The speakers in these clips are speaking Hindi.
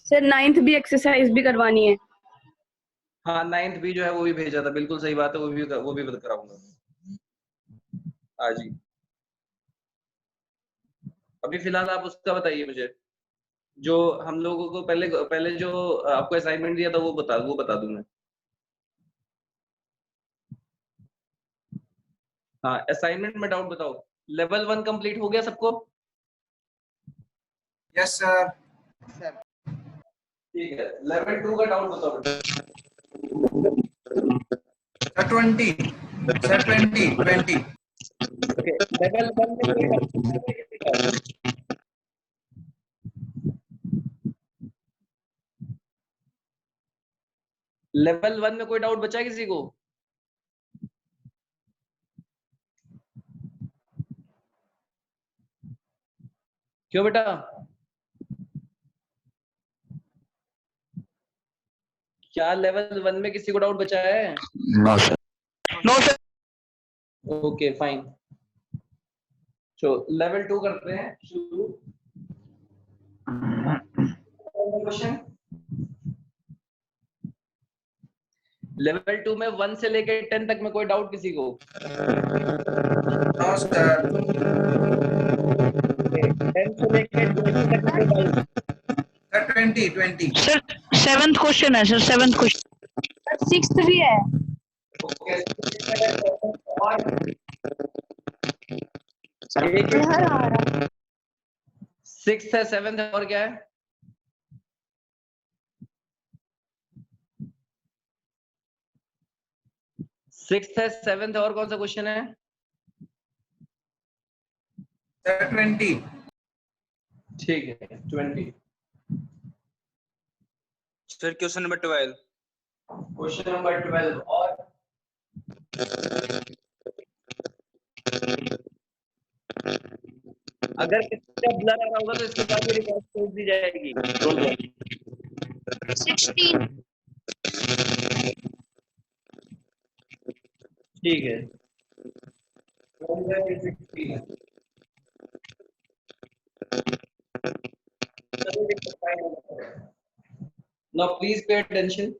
सर 9th भी एक्सरसाइज भी करवानी है। हाँ 9th भी जो है वो भी भेजा था, बिल्कुल सही बात है, वो भी कराऊंगा। हाँ जी, अभी फिलहाल आप उसका बताइए मुझे, जो हम लोगों को पहले जो आपको असाइनमेंट दिया था वो बता दूं मैं। हाँ असाइनमेंट में डाउट बताओ। लेवल 1 कंप्लीट हो गया सबको? Yes sir. ठीक है, लेवल 2 का डाउट बताओ। सर 20 सर 20 ओके, लेवल 1 में कोई डाउट? लेवल 1 में कोई डाउट बचा है किसी को? क्यों बेटा? क्या लेवल 1 में किसी को डाउट बचा है? No sir. No sir. Okay fine, तो लेवल 2 करते हैं शुरू। क्वेश्चन लेवल 2 में 1 से लेकर 10 तक में कोई डाउट किसी को? No sir. 10 से लेकर 20 तक में कोई doubt? Sir 20 sir 7th question है sir, 7th question. Sir 6th भी है। ओके, और हर आ रहा है। 6th है, 7th है, और क्या है? 6th है, 7th है, और कौन सा क्वेश्चन है? सर 20। ठीक है 20। Sir question number 12। Question number 12 और अगर किसी का ब्लर आ रहा होगा तो इसके बाद रिकॉर्ड छोड़ दी जाएगी। 16। ठीक है, 16। नाउ प्लीज पे अटेंशन,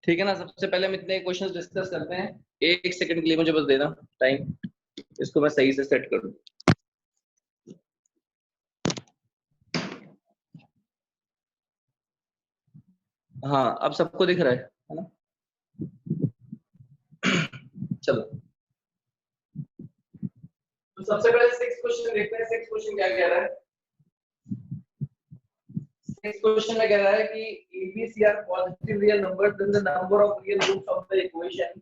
ठीक है ना? सबसे पहले हम इतने क्वेश्चंस डिस्कस करते हैं। 1 सेकंड के लिए मुझे बस देना टाइम, इसको मैं सही से सेट कर दूं। हाँ अब सबको दिख रहा है ना? चलो, तो सबसे पहले 6 क्वेश्चन देखते हैं। 6 क्वेश्चन क्या कह रहा है? 6 क्वेश्चन में कह रहा है कि ABC are positive real numbers, then the number of real roots of the equation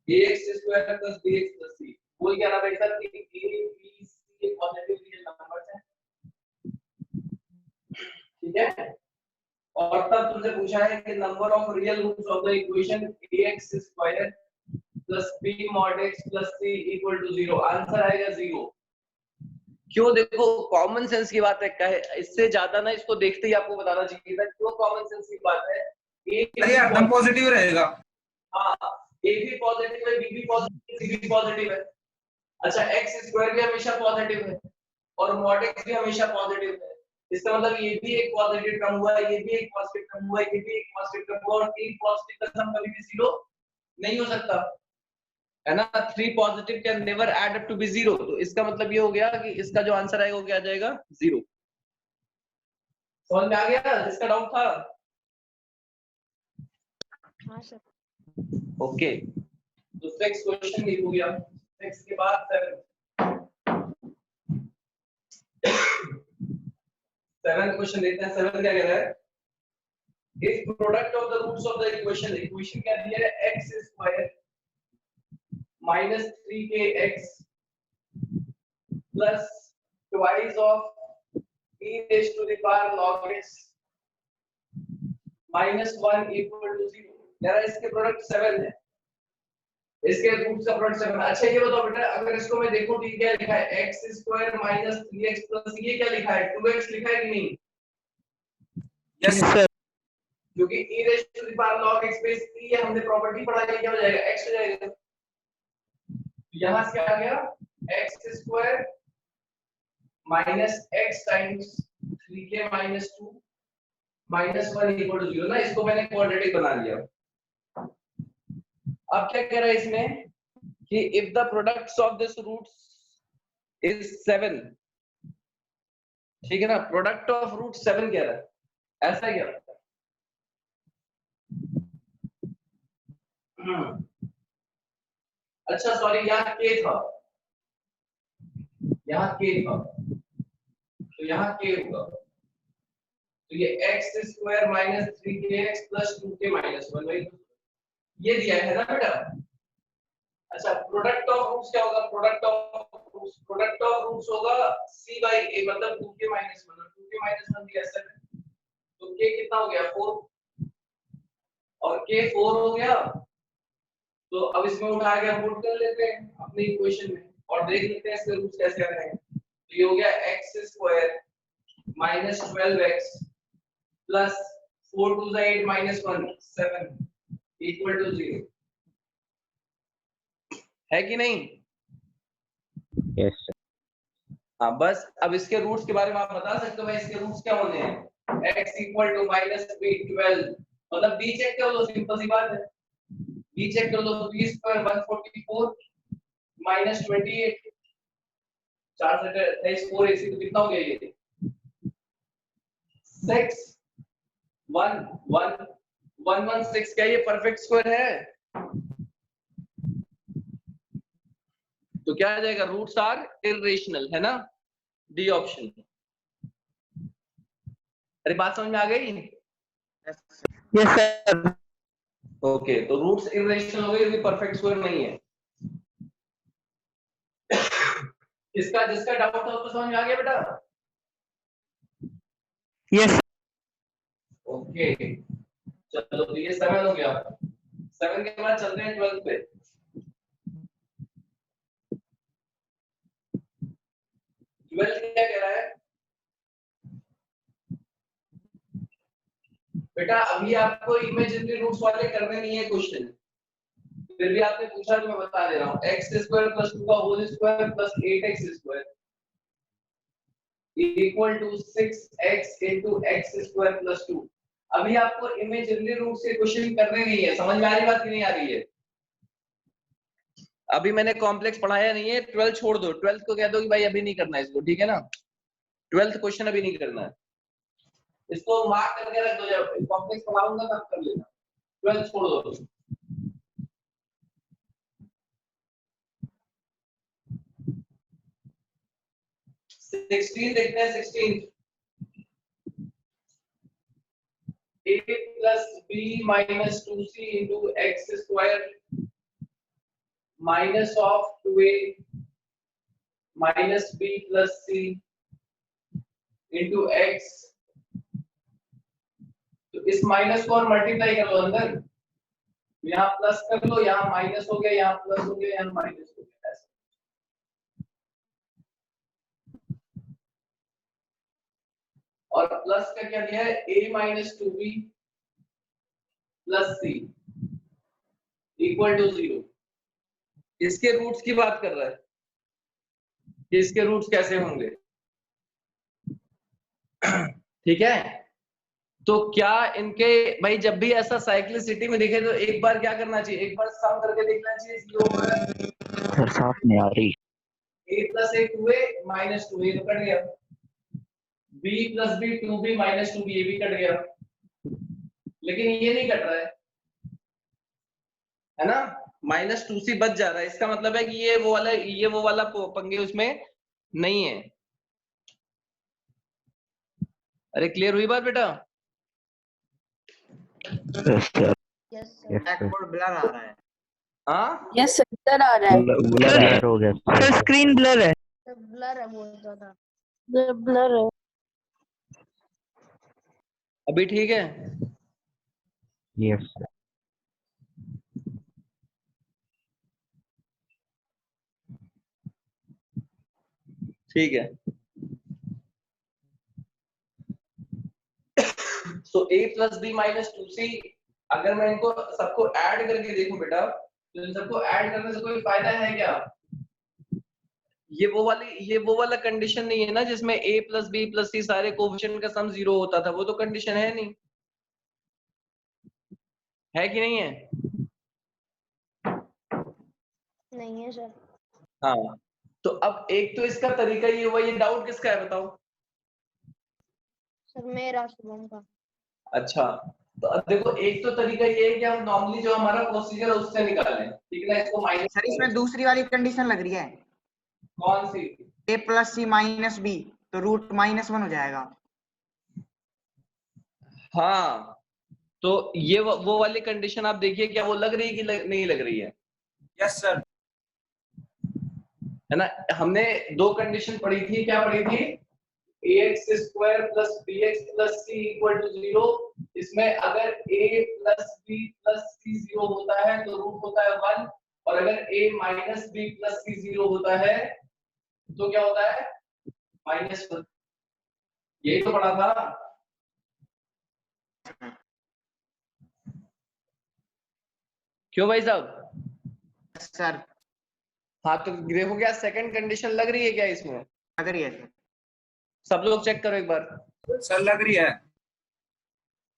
ax square plus bx plus c। बोल क्या रहा है सर कि A, B, C positive real numbers हैं, ठीक है? और तब तुमसे पूछा है कि number of real roots of the equation ax square plus b mod x plus c equal to 0। Answer आएगा 0। क्यों? देखो कॉमन सेंस की बात है, कहे इससे ज्यादा ना इसको देखते ही आपको बताना चाहिए था। क्यों कॉमन सेंस की बात है? अरे एकदम पॉजिटिव रहेगा। हाँ, a भी पॉजिटिव है, b भी पॉजिटिव है, c भी पॉजिटिव है। अच्छा, x स्क्वायर भी हमेशा पॉजिटिव है और mod x भी हमेशा पॉजिटिव है। इसका मतलब ये भी एक पॉजिटिव टर्म हुआ है, ये भी एक पॉजिटिव टर्म हुआ है, ये भी एक पॉजिटिव टर्म हुआ, और तीन पॉजिटिव का सम कभी भी 0 नहीं हो सकता, है ना? 3 positive can never add up to be 0। तो इसका मतलब ये हो गया कि इसका जो आंसर आएगा वो क्या आ जाएगा? 0। समझ में आ गया जिसका डाउट था? हाँ सर। ओके, तो 6 क्वेश्चन ये हो गया। 6 के बाद 7 क्वेश्चन देखते हैं। 7 क्या कह रहा है? If product of the roots of the equation क्या दिया है? x square minus 3kx plus twice of e raised to the power log x minus 1 equal to 0। यार इसके प्रोडक्ट 7 है, इसके रूट्स का प्रोडक्ट 7। अच्छा ये बताओ बेटा, अगर इसको मैं देखूं तो क्या लिखा है? x square minus 3x plus ये क्या लिखा है? 2x लिखा है कि नहीं? Yes sir. क्योंकि e raised to the power log x पे ये हमने प्रॉपर्टी पढ़ा है, क्या हो जाएगा? x हो जाएगा। यहां से आ गया x square minus x times 3k 2k minus 2 minus 1 equal to 0 ना, इसको मैंने क्वाड्रेटिक बना लिया। अब क्या कह रहा है इसमें कि if the products of this roots is 7, ठीक है ना, प्रोडक्ट ऑफ रूट 7 कह रहा है, ऐसा क्या होता है? अच्छा सॉरी, यहाँ k था, यहाँ k था, तो यहाँ k होगा, तो ये x square minus 3kx plus 2k minus 1, वही ये दिया है ना बेटा। अच्छा प्रोडक्ट ऑफ रूट्स क्या होगा, प्रोडक्ट ऑफ रूट्स होगा c बाई a, मतलब 2k माइनस 1, 2k माइनस 1 दिया 7, तो k कितना हो गया 4, और k 4 हो गया, तो अब इसमें उठा के हम पुट कर लेते हैं अपनी इक्वेशन में और देख लेते हैं इसके रूट्स कैसे आ रहे हैं। तो ये हो गया x स्क्वायर माइनस 12x प्लस 4 2 8 माइनस 1 7 इक्वल टू 0, है कि नहीं? Yes sir. हाँ बस अब इसके रूट्स के बारे में आप बता सकते हो भाई, इसके रूट्स क्या होने हैं? x equal to minus b 12, मतलब b चेक कर लो, सिंपल सी बात है, b चेक कर लो, b स्क्वायर 144 माइनस 28, 4 से 28 4 ऐसे तो कितना हो गया ये 6 1 1 1 1 6, क्या ये परफेक्ट स्क्वायर है? तो क्या आ जाएगा, रूट्स आर इर्रेशनल, है ना, डी ऑप्शन। अरे बात समझ में आ गई? Yes, sir. ओके, तो रूट्स इर्रेशनल हो गए, ये परफेक्ट स्क्वायर नहीं है। इसका जिसका डाउट था उसको समझ में आ गया बेटा? Yes. ओके चलो, तो ये 7 हो गया, 7 के बाद चलते हैं 12 पे। 12 क्या कह रहा है बेटा? अभी आपको इमेजिनरी रूट्स वाले करने नहीं है क्वेश्चन, फिर भी आपने पूछा तो मैं बता दे रहा हूँ। x स्क्वायर प्लस 2 का whole square plus 8x square equal to 6x into x square plus 2। अभी आपको इमेजिनरी रूट से क्वेश्चन करने नहीं है, समझ में आ रही बात कि नहीं आ रही है? अभी मैंने कॉम्प्लेक्स पढ़ाया नहीं है, 12 छोड़ दो, 12 को कह दो कि भाई अभी नहीं करना है इसको, ठीक है ना, 12th क्वेश्चन अभी नहीं करना है, इसको मार्क करके रख दो, जब कॉम्प्लेक्स पढ़ाऊंगा तब कर लेना, 12 छोड़ दो। देखते हैं 16, a plus b minus 2c into x square minus of 2a minus b plus c into x। तो इस माइनस को और मल्टीप्लाई कर लो अंदर, यहाँ प्लस कर लो, यहाँ माइनस हो गया, यहाँ प्लस हो गया, यहाँ माइनस हो गया, ऐसा। और प्लस का क्या दिया है, a minus 2b plus c equal to 0। इसके रूट्स की बात कर रहा है कि इसके रूट्स कैसे होंगे, ठीक है। तो क्या इनके भाई जब भी ऐसा साइक्लिसिटी में दिखे तो एक बार क्या करना चाहिए, एक बार सम करके देखना चाहिए। सर साफ नहीं आ रही। a plus a 2a minus 2a तो कट गया, b plus b 2b minus 2b ये भी कट गया, लेकिन ये नहीं कट रहा है ना, माइनस 2c बच जा रहा है, इसका मतलब है कि ये वो वाला पंगे उसमें नहीं है। अरे क्लियर हुई बात बेटा? Yes sir. Yes yes blur आ रहा है। हाँ यस सर, इधर आ रहा है, ब्लर एरर हो गया Sir, screen blur है. ब्लर है बहुत ज्यादा, ब्लर है। अभी ठीक है? Yes sir. ठीक है। सो a plus b minus 2c, अगर मैं इनको सबको ऐड करके देखूं बेटा, तो इन सबको ऐड करने से कोई फायदा है क्या? ये वो वाला कंडीशन नहीं है ना जिसमें a प्लस बी प्लस सी सारे कोएफिशिएंट का सम 0 होता था, वो तो कंडीशन है नहीं, है कि नहीं है? नहीं है सर। हाँ, तो अब एक तो इसका तरीका ये हुआ, ये डाउट किसका है बताओ? सर मेरा शुभम का। अच्छा, तो अब देखो एक तो तरीका ये है कि हम नॉर्मली जो हमारा प्रोसीजर है उससे निकालें, ठीक है ना, इसको माइनस। सर इसमें दूसरी वाली कंडीशन लग रही है, कौन सी? a plus c minus b, तो रूट -1 हो जाएगा। हाँ, तो ये वो वाली कंडीशन आप देखिए, क्या वो लग रही है कि नहीं लग रही है? Yes sir. है ना, हमने दो कंडीशन पढ़ी थी, क्या पढ़ी थी? ax² plus bx plus c equal to 0। इसमें अगर a plus b plus c 0 होता है तो रूट होता है 1, और अगर a minus b plus c 0 होता है तो क्या होता है? -1। यही तो पढ़ा था। क्यों भाई साहब? सर हाँ, तो देखो क्या सेकंड कंडीशन लग रही है क्या इसमें? लग रही है सर। सब लोग चेक करो एक बार। सर लग रही है।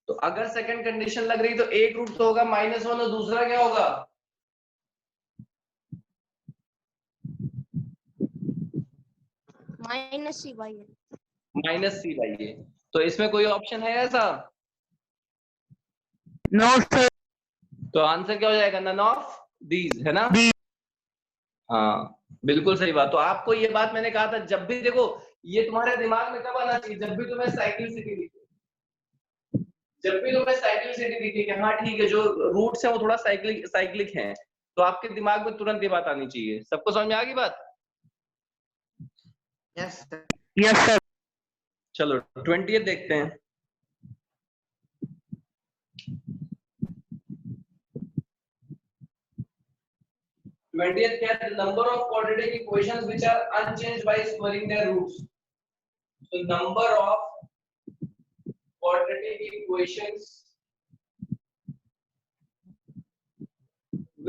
तो अगर सेकंड कंडीशन लग रही तो एक रूट तो होगा -1 और दूसरा क्या होगा? -c/a। -c/a। तो इसमें कोई ऑप्शन है ऐसा? No sir. तो आंसर क्या हो जाएगा? नन ऑफ दीज, है ना? These. हाँ, बिल्कुल सही बात। तो आपको ये बात मैंने कहा था, जब भी देखो ये तुम्हारे दिमाग में कब आना चाहिए? जब भी तुम्हें साइक्लिसिटी दिखे, जब भी तुम्हें साइक्लिसिटी दिखे कि हाँ ठीक है, जो रूट्स है वो थोड़ा साइक्लिक हैं, तो आपके दिमाग में तुरंत ये बात आनी चाहिए। सबको समझ में आ गई बात? Yes sir. Yes sir. चलो 20th देखते हैं। क्या है? Number of quadratic equations which are unchanged by squaring their roots. So number of quadratic equations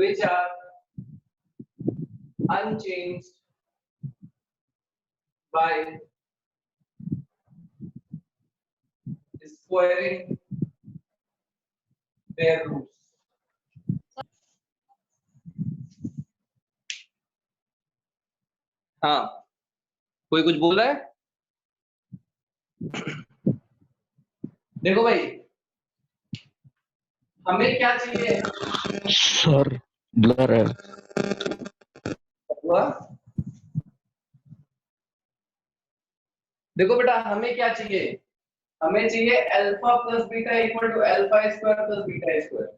which are unchanged by squaring their roots. हाँ, कोई कुछ बोल रहा है? देखो भाई, हमें क्या चाहिए? सर ब्लर है। हुआ? देखो बेटा, हमें क्या चाहिए? हमें चाहिए alpha plus beta equal to alpha square plus beta square,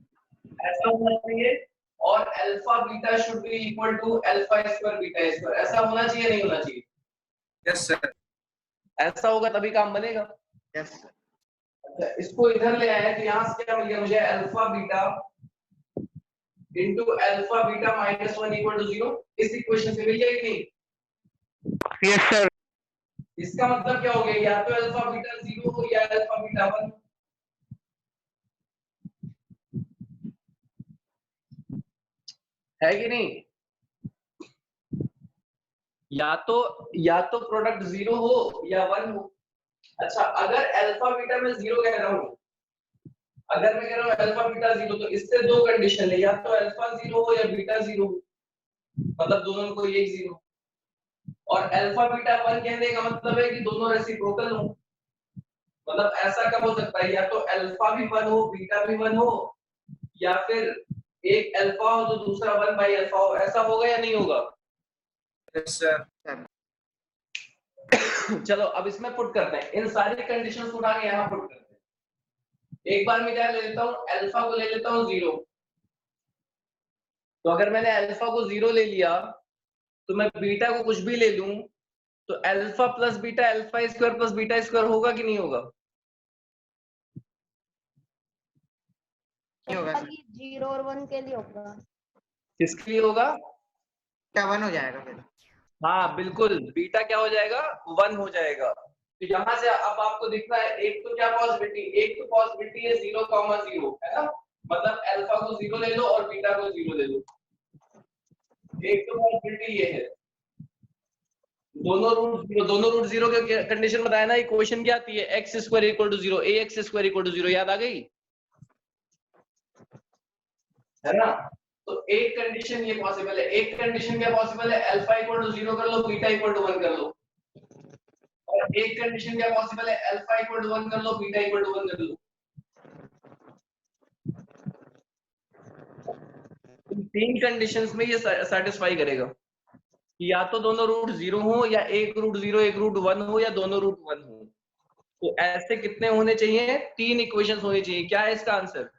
ऐसा होना चाहिए। और alpha beta should be equal to alpha square beta square, ऐसा होना चाहिए नहीं होना चाहिए? Yes sir. ऐसा होगा तभी काम बनेगा। Yes sir. अच्छा, इसको इधर ले आए तो यहाँ से क्या मिल गया मुझे? Alpha beta into alpha beta -1 equal to 0। इस इक्वेशन से मिल गया कि नहीं? Yes sir. इसका मतलब क्या हो गया? या तो अल्फा बीटा 0 हो या अल्फा बीटा 1। है कि नहीं? या तो प्रोडक्ट 0 हो या 1 हो। अच्छा, अगर अल्फा बीटा में 0 कह रहा हूं, अगर मैं कह रहा हूं अल्फा बीटा 0, तो इससे दो कंडीशन है, या तो अल्फा 0 हो या बीटा 0 हो, मतलब दोनों में कोई एक 0। और अल्फा बीटा 1 कहने का मतलब है कि दोनों रेसिप्रोकल हो। मतलब ऐसा कब हो सकता है? या तो अल्फा भी 1 हो, बीटा भी 1 हो, या फिर एक अल्फा हो तो दूसरा 1/अल्फा हो। ऐसा होगा या नहीं होगा? Yes sir. चलो अब इसमें पुट करते हैं, इन सारी कंडीशंस को उठा के यहाँ पुट करते हैं। एक बार मैं क्या ले लेता हूँ? अल्फा को ले लेता हूँ 0। तो अगर मैंने अल्फा को 0 ले लिया तो मैं बीटा को कुछ भी ले लूं तो alpha plus beta alpha square plus beta square होगा कि नहीं होगा? नहीं होगा सर। 0 और 1 के लिए होगा। किसके लिए होगा? क्या 1 हो जाएगा फिर? हाँ बिल्कुल, बीटा क्या हो जाएगा? 1 हो जाएगा। तो यहाँ से अब आपको दिखता है एक तो क्या पॉसिबिलिटी? एक तो पॉसिबिलिटी है 0,0, है ना? मतलब अल्फा को 0 ले लो और बीटा को 0 ले लो। एक तो पॉसिबिलिटी ये है। दोनों रूट जीरो के कंडीशन बताया ना, इक्वेशन क्या आती है, x square equal to 0, ax square equal to 0, याद आ गई है ना। तो एक कंडीशन ये पॉसिबल है, एक कंडीशन क्या पॉसिबल है, अल्फा इक्वल टू 0 कर लो, बीटा इक्वल टू 1 कर लो, और एक कंडीशन क्या पॉसिबल है, अल्फा इक्वल टू 1 कर लो, बीटा इक्वल टू 1 कर लो। इन तीन कंडीशंस में ये सेटिस्फाई करेगा कि या तो दोनों रूट 0 हो, या एक रूट 0 एक रूट 1 हो, या दोनों रूट 1 हो। तो ऐसे कितने होने चाहिए, 3 इक्वेशंस होनी चाहिए। क्या है इसका आंसर?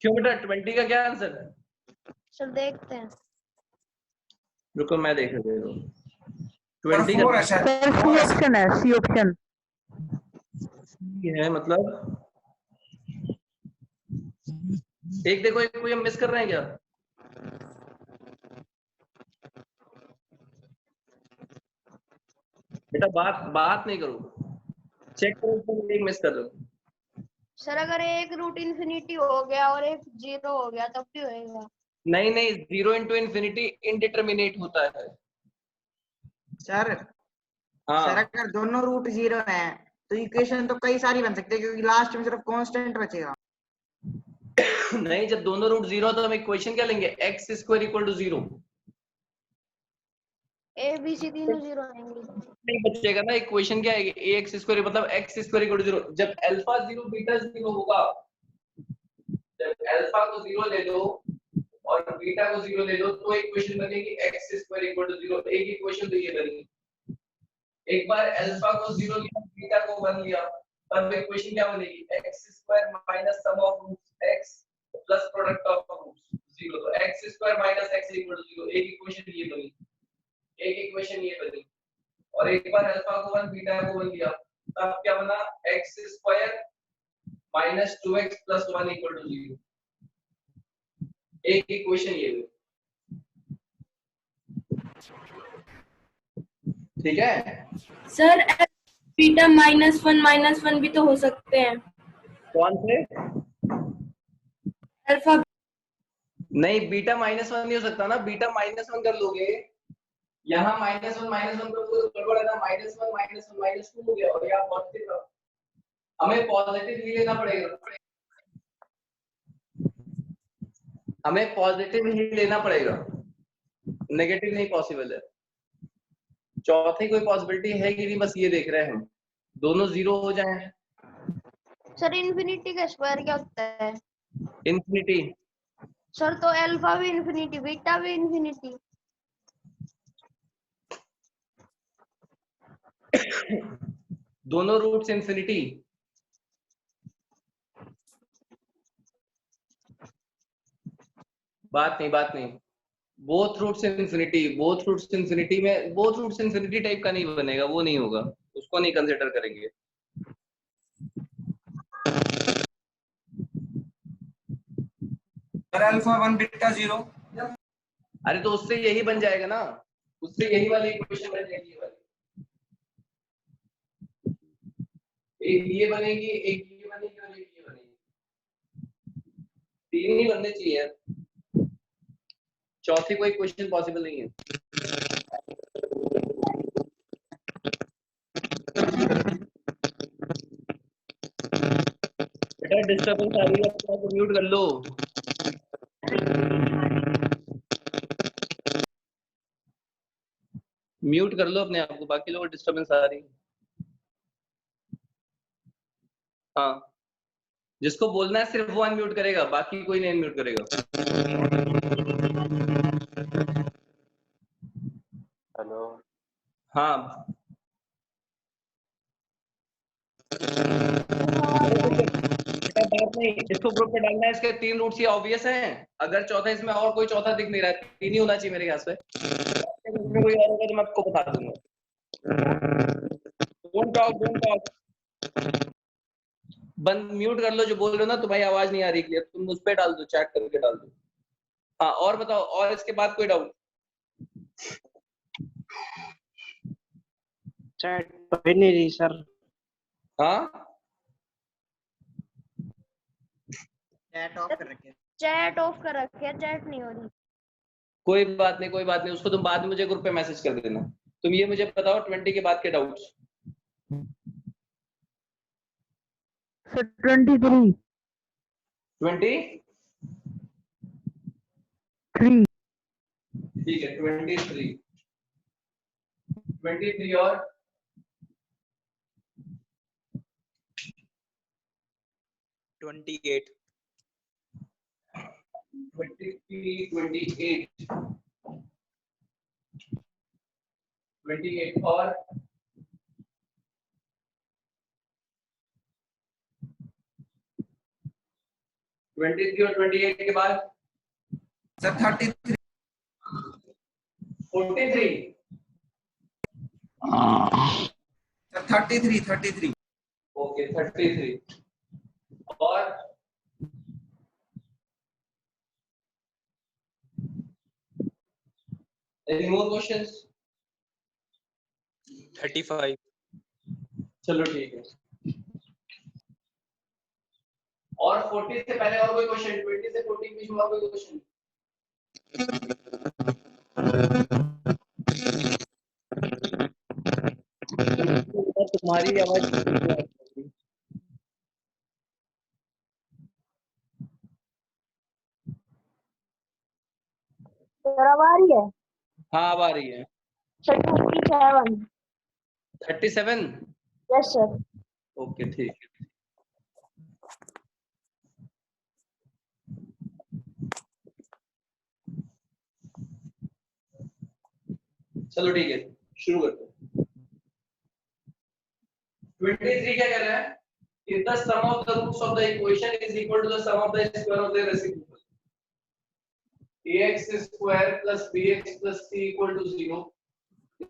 क्यों बेटा, 20 का क्या आंसर है? सर देखते हैं। रुको मैं देख दे रहा हूँ। सर 20 4 है का सर, सर सी 4 है सर। ऑप्शन है, सी ऑप्शन। है मतलब एक देखो, एक कोई हम मिस कर रहे हैं क्या? बेटा बात नहीं करो, चेक करो तुम, एक मिस कर रहे हो। सर अगर एक रूट इन्फिनिटी हो गया और एक 0 हो गया तब भी होएगा। नहीं 0 इंटू इन्फिनिटी इनडिटर्मिनेट होता है। सर हाँ सर अगर दोनों रूट 0 है तो इक्वेशन तो कई सारी बन सकती है, क्योंकि लास्ट में सिर्फ कांस्टेंट बचेगा। नहीं, जब दोनों रूट 0 तो हम इक्वेशन क्या लेंगे, x square equal to 0। A b c तीनों 0 आएंगे। नहीं बचेगा ना, इक्वेशन क्या आएगी, ए एक्स स्क्वायर मतलब एक्स स्क्वायर इक्वल टू 0। जब अल्फा 0 बीटा 0 होगा, जब अल्फा को 0 ले लो और बीटा को 0 ले लो, तो इक्वेशन बनेगी एक्स स्क्वायर इक्वल टू 0। एक इक्वेशन तो ये बनी। एक बार अल्फा को 0 लिया, बीटा को 1 लिया, तब इक्वेशन क्या बनेगी, x square minus sum of roots x plus product of roots 0। तो x square minus x equal to 0, एक इक्वेशन ये बनी, एक इक्वेशन ये बनी। और एक बार अल्फा को 1 बीटा को 1 लिया, तब क्या बना, x square minus 2x plus 1 equal to 0। एक इक्वेशन ये बनी। ठीक है सर बीटा -1 भी तो हो सकते हैं। कौन से? अल्फा नहीं, बीटा -1 नहीं हो सकता ना, बीटा -1 कर लोगे, यहाँ -1 कर लोगे तो गड़बड़ है ना, -1 -2 हो गया, और यहाँ पॉजिटिव रहा। हमें पॉजिटिव ही लेना पड़ेगा, हमें पॉजिटिव ही लेना पड़ेगा, नेगेटिव नहीं पॉसिबल है। चौथी कोई पॉसिबिलिटी है कि नहीं, बस ये देख रहे हैं हम, दोनों 0 हो जाएं। सर इन्फिनिटी का स्क्वायर क्या होता है? इन्फिनिटी। सर तो अल्फा भी इन्फिनिटी, बीटा भी इन्फिनिटी। दोनों रूट्स इन्फिनिटी। बात नहीं, both roots infinity, both roots infinity में, बोथ रूट्स इन्फिनिटी टाइप का नहीं बनेगा, वो नहीं होगा, उसको नहीं कंसीडर करेंगे। Sir alpha 1 beta 0। अरे तो उससे यही बन जाएगा ना, उससे यही वाली इक्वेशन बन जाएगी, ये वाली। एक ये बनेगी, एक ये बनेगी, और एक ये बनेगी। तीन ही बनने चाहिए, चौथी कोई क्वेश्चन पॉसिबल नहीं है। बेटा डिस्टर्बेंस आ रही है, अपने आप को म्यूट कर लो। म्यूट कर लो अपने आप को, बाकी लोगों को डिस्टर्बेंस आ रही है। हाँ, जिसको बोलना है सिर्फ वो अनम्यूट करेगा, बाकी कोई नहीं अनम्यूट करेगा। हेलो। हाँ बात नहीं, इसको ग्रुप में डालना है, इसके 3 रूट्स ये ऑब्वियस हैं। अगर चौथा, इसमें और कोई चौथा दिख नहीं रहा है, 3 ही होना चाहिए मेरे ख्याल से। इसमें कोई और होगा तो मैं आपको बता दूंगा। Don't talk. बंद म्यूट कर लो, जो बोल रहे हो ना, तुम्हारी आवाज नहीं आ रही क्लियर, तुम उस पे डाल दो, चैट करके डाल दो। हाँ और बताओ, और इसके बाद कोई डाउट? चैट हो नहीं रही सर। हाँ चैट ऑफ कर रखे। चैट ऑफ कर रखी है, चैट नहीं हो रही। कोई बात नहीं, कोई बात नहीं, उसको तुम बाद में मुझे ग्रुप पे मैसेज कर देना। तुम ये मुझे बताओ 20 के बाद के डाउट्स। सर 23 23 ठीक है, 23 और 28 28 और 23 और 28 के बाद सर 33 43 सर 33 ओके 33 और any more questions? 35 चलो ठीक है। और 40 से पहले और कोई क्वेश्चन? 20 से 40 के बीच में और कोई क्वेश्चन? तुम्हारी आवाज अब आ रही है? हाँ अब आ रही है। 37। 37 यस सर। ओके ठीक है। चलो ठीक है, शुरू करते हैं। 23 क्या कह रहा है? If the sum of the roots of the equation is equal to the sum of the square of their reciprocal, ax square plus bx plus c equal to 0.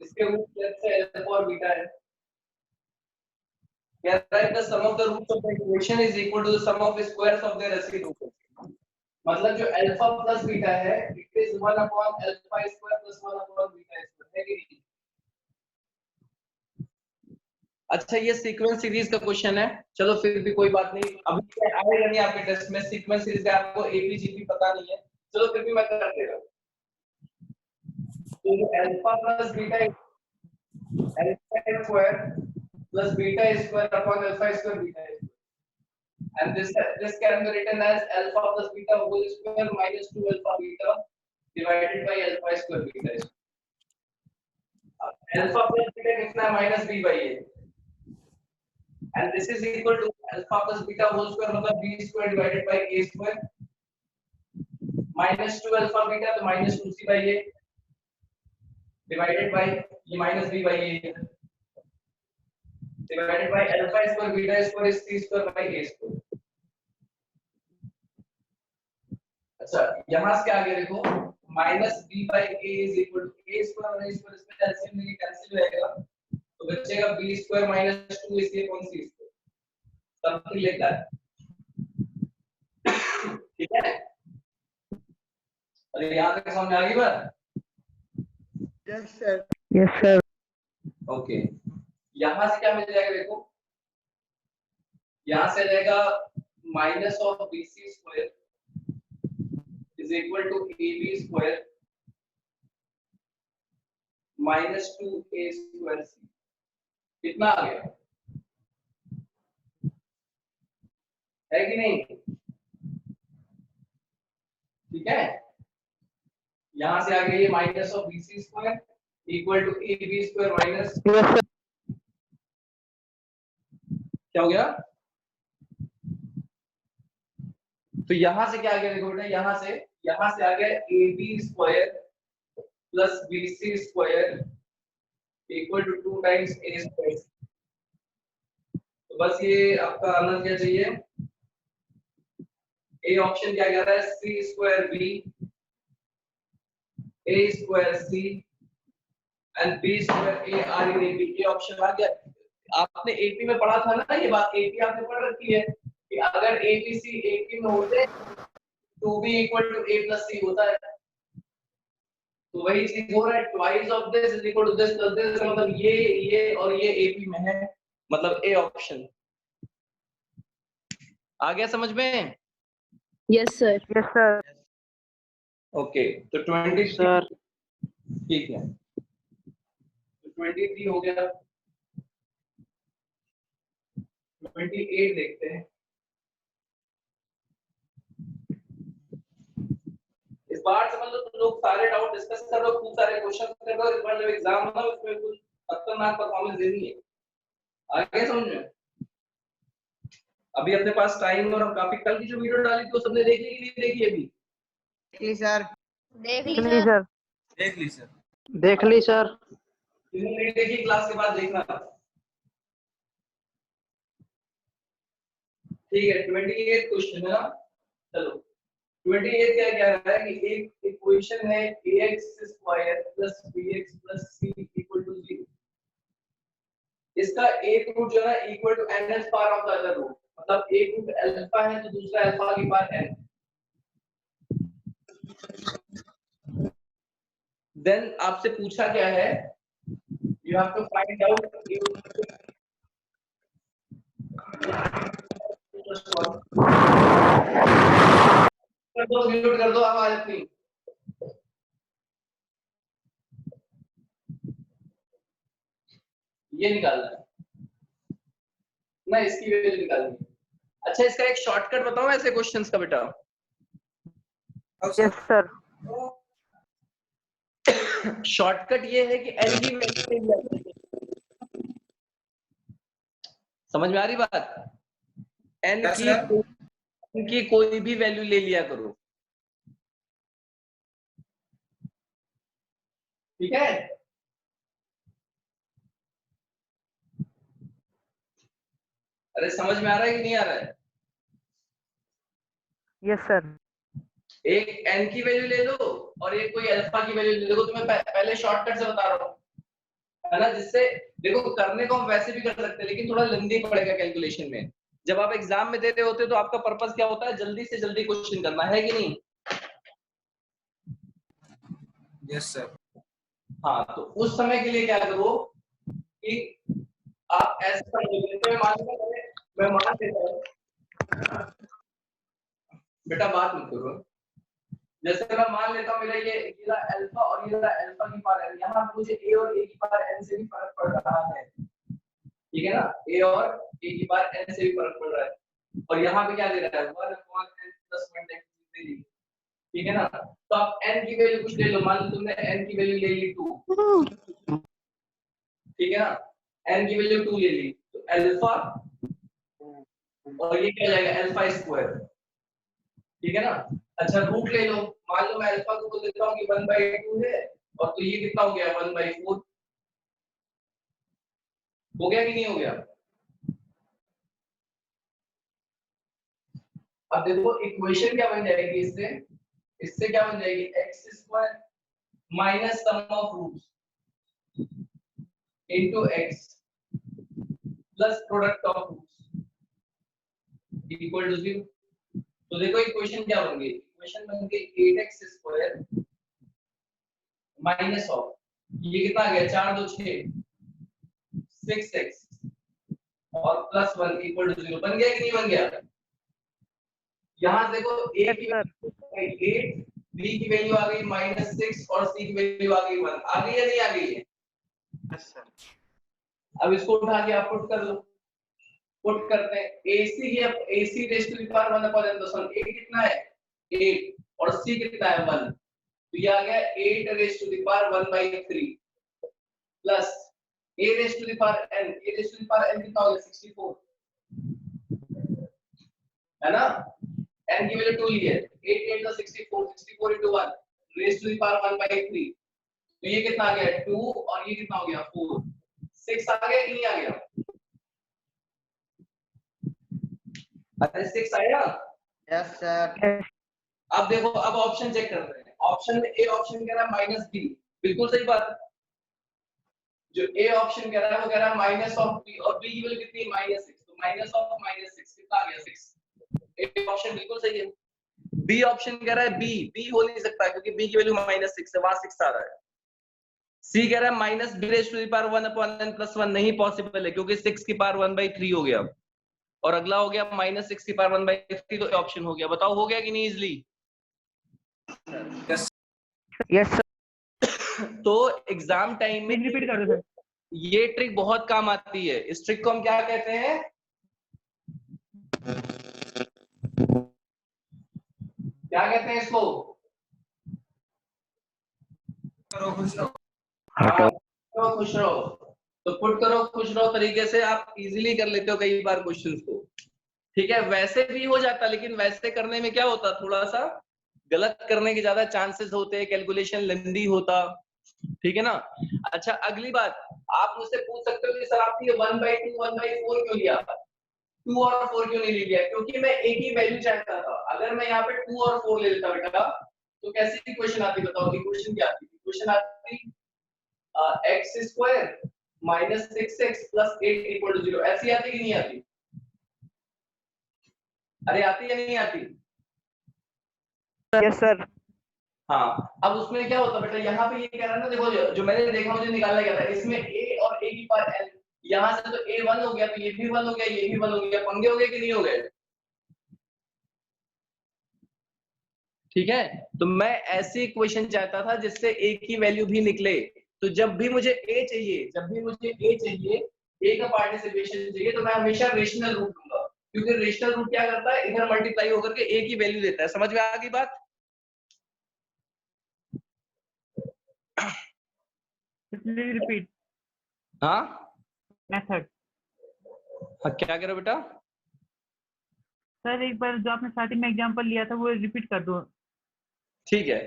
इसके रूट से अल्फा और बीटा है। कह रहा है the sum of the roots of the equation is equal to the sum of squares of their reciprocal. मतलब जो अल्फा प्लस बीटा है, it is 1 upon alpha square plus 1 upon beta square है कि नहीं? अच्छा ये सीक्वेंस सीरीज का क्वेश्चन है। चलो फिर भी कोई बात नहीं, अभी आएगा नहीं आपके टेस्ट में सीक्वेंस सीरीज का, आपको एबीजीपी पता नहीं है। चलो फिर भी मैं कर दे रहा हूं। तो alpha plus beta alpha square plus beta square upon alpha square beta square, and this can be written as alpha plus beta whole square minus 2 alpha beta divided by alpha square beta square. Alpha plus beta कितना है? minus b by a, and this is equal to alpha plus beta whole square मतलब b square divided by a square minus 2 alpha beta तो minus 2c by a divided by ये minus b by a divided by alpha square beta square is c square by a square. अच्छा यहां से आगे देखो minus b by a is equal to a square और a square इसमें एलसीएम लेके कैंसिल हो जाएगा, तो बचेगा b square minus 2 is equal to c square, something like that. ठीक है, अरे यहां तक समझ आ गई बात? Yes sir. Yes sir. Okay यहां से क्या मिल जाएगा? देखो यहां से आ जाएगा minus of bc square is equal to ab square minus 2a square c। कितना आ गया? है कि नहीं? ठीक है, यहां से आ गया ये minus of bc square equal to ab square minus क्या हो गया? तो यहां से क्या आ गया? देखो बेटा यहां से आ गया ab square plus bc square equal to 2 times a square. तो बस ये आपका आना क्या चाहिए? ए ऑप्शन क्या कह रहा है? c square b a square c and b square a r in ab। ये ऑप्शन आ गया। आपने एपी में पढ़ा था ना ये बात, एपी आपने पढ़ रखी है कि अगर एबीसी एपी में होते 2b equal to a plus c होता है, तो वही चीज हो रहा है। Twice of this is equal to this plus this, मतलब ये और ये एपी में है, मतलब ए ऑप्शन। आ गया समझ में? Yes sir. Yes sir. Okay तो 23 सर ठीक है, तो 23 हो गया। 28 देखते हैं। इस बार समझ लो तुम लोग सारे डाउट डिस्कस करो, खूब सारे क्वेश्चन करो। इस बार जब एग्जाम होगा उसमें कुछ खतरनाक परफॉर्मेंस देनी है। आगे समझ में? अभी अपने पास टाइम, और हम काफी कल की जो वीडियो डाली थी वो सबने देख ली कि नहीं देखी अभी? देख ली सर। देख ली नहीं सर। सर। देख ली सर। देख ली सर। जिन्होंने नहीं देखी क्लास के बाद देखना। ठीक है, 28 क्वेश्चन है ना। चलो 28 क्या कह रहा है कि एक इक्वेशन है ax² + bx + c = 0। इसका एक रूट जो है ना equal to n power of the other root, मतलब एक रूट अल्फा है तो दूसरा अल्फा की पावर n। देन आपसे पूछा क्या है, you have to find out mute कर दो आवाज अपनी। ये निकालना है ना, इसकी वैल्यू निकालनी है। अच्छा इसका एक शॉर्टकट बताओ ऐसे क्वेश्चंस का बेटा। Yes sir. शॉर्टकट ये है कि n की वैल्यू, समझ में आ रही बात? n की कोई भी वैल्यू ले लिया करो, ठीक है? अरे समझ में आ रहा है कि नहीं आ रहा है? Yes sir. एक n की वैल्यू ले लो और एक कोई अल्फा की वैल्यू ले लो। तुम्हें पहले शॉर्टकट से बता रहा हूँ, है ना, जिससे देखो करने को हम वैसे भी कर सकते हैं लेकिन थोड़ा लंबी पड़ेगा कैलकुलेशन में। जब आप एग्जाम में दे रहे होते तो आपका पर्पस क्या होता है, जल्दी से जल्दी क्वेश्चन करना है कि नहीं? Yes sir. हाँ तो उस समय के लिए क्या करो कि आप ऐसा समझो, मैं मान लेता हूँ बेटा, बात मत करो। जैसे मैं मान लेता हूँ मेरा ये अल्फा और ये अल्फा की पावर n, यहाँ मुझे a और a की पावर n से भी फर्क पड़ रहा है, ठीक है ना? a और a की पावर n से भी फर्क पड़ रहा है, और यहाँ पे क्या दे रहा है 1/n + 1/x, ठीक है ना? तो आप n की वैल्यू कुछ ले लो, मान लो तुमने n की वैल्यू ले ली 2, ठीक है ना? n की वैल्यू 2 ले ली तो अल्फा और ये क्या जाएगा अल्फा², ठीक है ना? अच्छा रूट ले लो, मान लो मैं अल्फा को बोल देता हूँ कि 1/2 है, और तो ये कितना हो गया 1/4। हो गया कि नहीं हो गया? अब देखो इक्वेशन क्या बन जाएगी इससे, इससे क्या बन जाएगी x² minus sum of roots into x plus product of roots equal to 0। तो देखो इक्वेशन क्या बन गई, इक्वेशन बन गई 8x² माइनस ऑफ, ये कितना आ गया 4 2 6 6x और प्लस 1 इक्वल टू 0। बन गया कि नहीं बन गया? यहाँ देखो a की वैल्यू 8, b की वैल्यू आ गई -6 और c की वैल्यू आ गई 1। आ गई या नहीं आ गई है? Yes sir. अब इसको उठा के आप पुट कर लो। पुट करते हैं ac की, अब ac raise to the power 1/n + 1, a कितना है 8 और c कितना है 1, तो ये आ गया 8 raise to the power 1/3 plus a raise to the power n, a raise to the power n कितना हो गया 64, है ना? n की वैल्यू 2 ली है, 8 8 + 64, 64 * 1 रेज़ टू द पावर 1/3, तो ये कितना आ गया 2 और ये कितना हो गया 4, 6 आ गया कि नहीं आ गया? अरे 6 आया। Yes sir. अब देखो, अब ऑप्शन चेक करते हैं। ऑप्शन में ए ऑप्शन कह रहा है -b, बिल्कुल सही बात है। जो ए ऑप्शन कह रहा है वो कह रहा है माइनस ऑफ b, और b की वैल्यू कितनी है -6, तो माइनस ऑफ -6 कितना आ गया 6। ए ऑप्शन बिल्कुल सही है। बी ऑप्शन कह रहा है b हो नहीं सकता क्योंकि b की वैल्यू -6 है, वहां 6 आ रहा है। सी कह रहा है -b raise to the power 1/n + 1 नहीं पॉसिबल है क्योंकि 6 की पावर 1/3 हो गया। और अगला हो गया -6 की पावर 1/3, तो ऑप्शन हो गया। बताओ हो गया कि नहीं इजली? Yes sir. तो एग्जाम टाइम में रिपीट कर दो सर। ये ट्रिक बहुत काम आती है। इस ट्रिक को हम क्या कहते हैं? क्या कहते हैं इसको? करो खुश रहो। हाँ, करो खुश रहो। तो पुट करो खुश रहो तरीके से आप इजीली कर लेते हो कई बार क्वेश्चंस को, ठीक है। वैसे भी हो जाता, लेकिन वैसे करने में क्या होता, थोड़ा सा गलत करने के ज्यादा चांसेस होते हैं, कैलकुलेशन लेंदी होता, ठीक है ना। अच्छा, अगली बात, आप मुझसे पूछ सकते हो कि सर आपने ये 1/2 1/4 क्यों लिया, 2 और 4 क्यों नहीं लिया? क्योंकि मैं एक ही वैल्यू चाहता था। अगर मैं यहाँ पे 2 और 4 ले लेता बेटा, तो कैसी क्वेश्चन आती बताओ? कि क्वेश्चन क्या आती? क्वेश्चन आती x² - 6x + 8 = 0। ऐसी आती कि नहीं आती? अरे आती या नहीं आती? Yes sir. हाँ, अब उसमें क्या होता बेटा, यहाँ पे ये कह रहा है ना, देखो जो मैंने देखा मुझे निकालना क्या था, इसमें a और a की पावर n, यहाँ से तो a 1 हो गया, तो ये भी 1 हो गया, ये भी 1 हो गया। पंगे हो गए कि नहीं हो गए? ठीक है, तो मैं ऐसी क्वेश्चन चाहता था जिससे a की वैल्यू भी निकले। तो जब भी मुझे a चाहिए, a का पार्टिसिपेशन चाहिए, तो मैं हमेशा रेशनल रूट लूंगा, क्योंकि रेशनल रूट क्या करता है, इधर मल्टीप्लाई होकर के a की वैल्यू देता है। समझ में आ गई बात? रिपीट हाँ मेथड। हाँ, क्या कह रहे हो बेटा? सर एक बार जो आपने स्टार्टिंग में एग्जांपल लिया था वो रिपीट कर दो। ठीक है,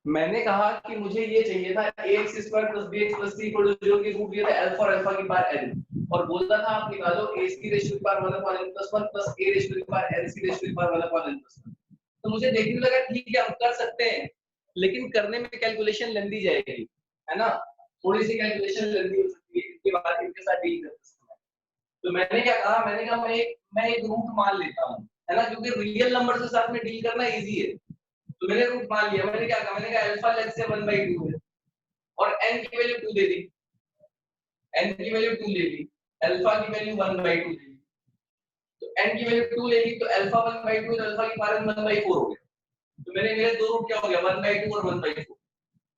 मैंने कहा कि मुझे ये चाहिए था ax² + bx + c = 0 के रूट दिए थे अल्फा और अल्फा की पावर n, और बोलता था आप निकालो a की रेशियो की पावर 1/n + 1 + a रेशियो की पावर n की रेशियो की पावर 1/n + 1। तो मुझे देखने लगा ठीक है हम कर सकते हैं, लेकिन करने में कैलकुलेशन लेंदी जाएगी, है ना, थोड़ी सी कैलकुलेशन लेंदी हो सकती है, इसके बाद इनके साथ डील करते समय। तो मैंने क्या कहा, मैंने कहा मैं एक रूट मान लेता हूं, है ना, क्योंकि रियल नंबर के साथ में डील करना इजी है। तो मैंने रूट मान लिया। मैंने क्या कहा, मैंने कहा अल्फा लेस से 1/2 है, और n की वैल्यू 2 दे दी, n की वैल्यू 2 ले ली, अल्फा की वैल्यू 1/2 दे दी। तो n की वैल्यू 2 ले ली, तो अल्फा 1/2 और अल्फा की पावर 1/4 हो गया। तो मेरे दो रूट क्या हो गया, 1/2 और 1/4।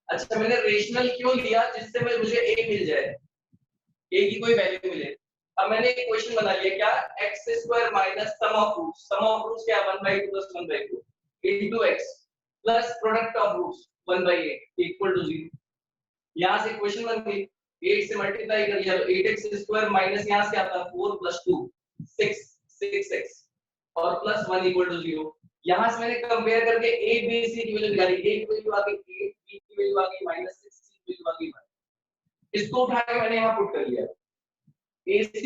अच्छा, मैंने रेशनल क्यों लिया? जिससे मुझे a मिल जाए, a की कोई वैल्यू मिले। अब मैंने एक क्वेश्चन बना लिया, क्या, x² - सम ऑफ रूट्स क्या, 1/2 + 1/4 into x plus product of roots 1/8 = 0। यहाँ से क्वेश्चन बन गई, 8 से मल्टीप्लाई कर लिया, तो 8x² माइनस यहाँ से आता 4 + 2 6x और प्लस 1 = 0। यहाँ से मैंने कंपेयर करके a b c की वैल्यू निकाली, a की वैल्यू आ गई 8, b की वैल्यू आ गई -6, c की वैल्यू आ गई 1। इसको उठा के मैंने यहाँ पुट कर लिया। ac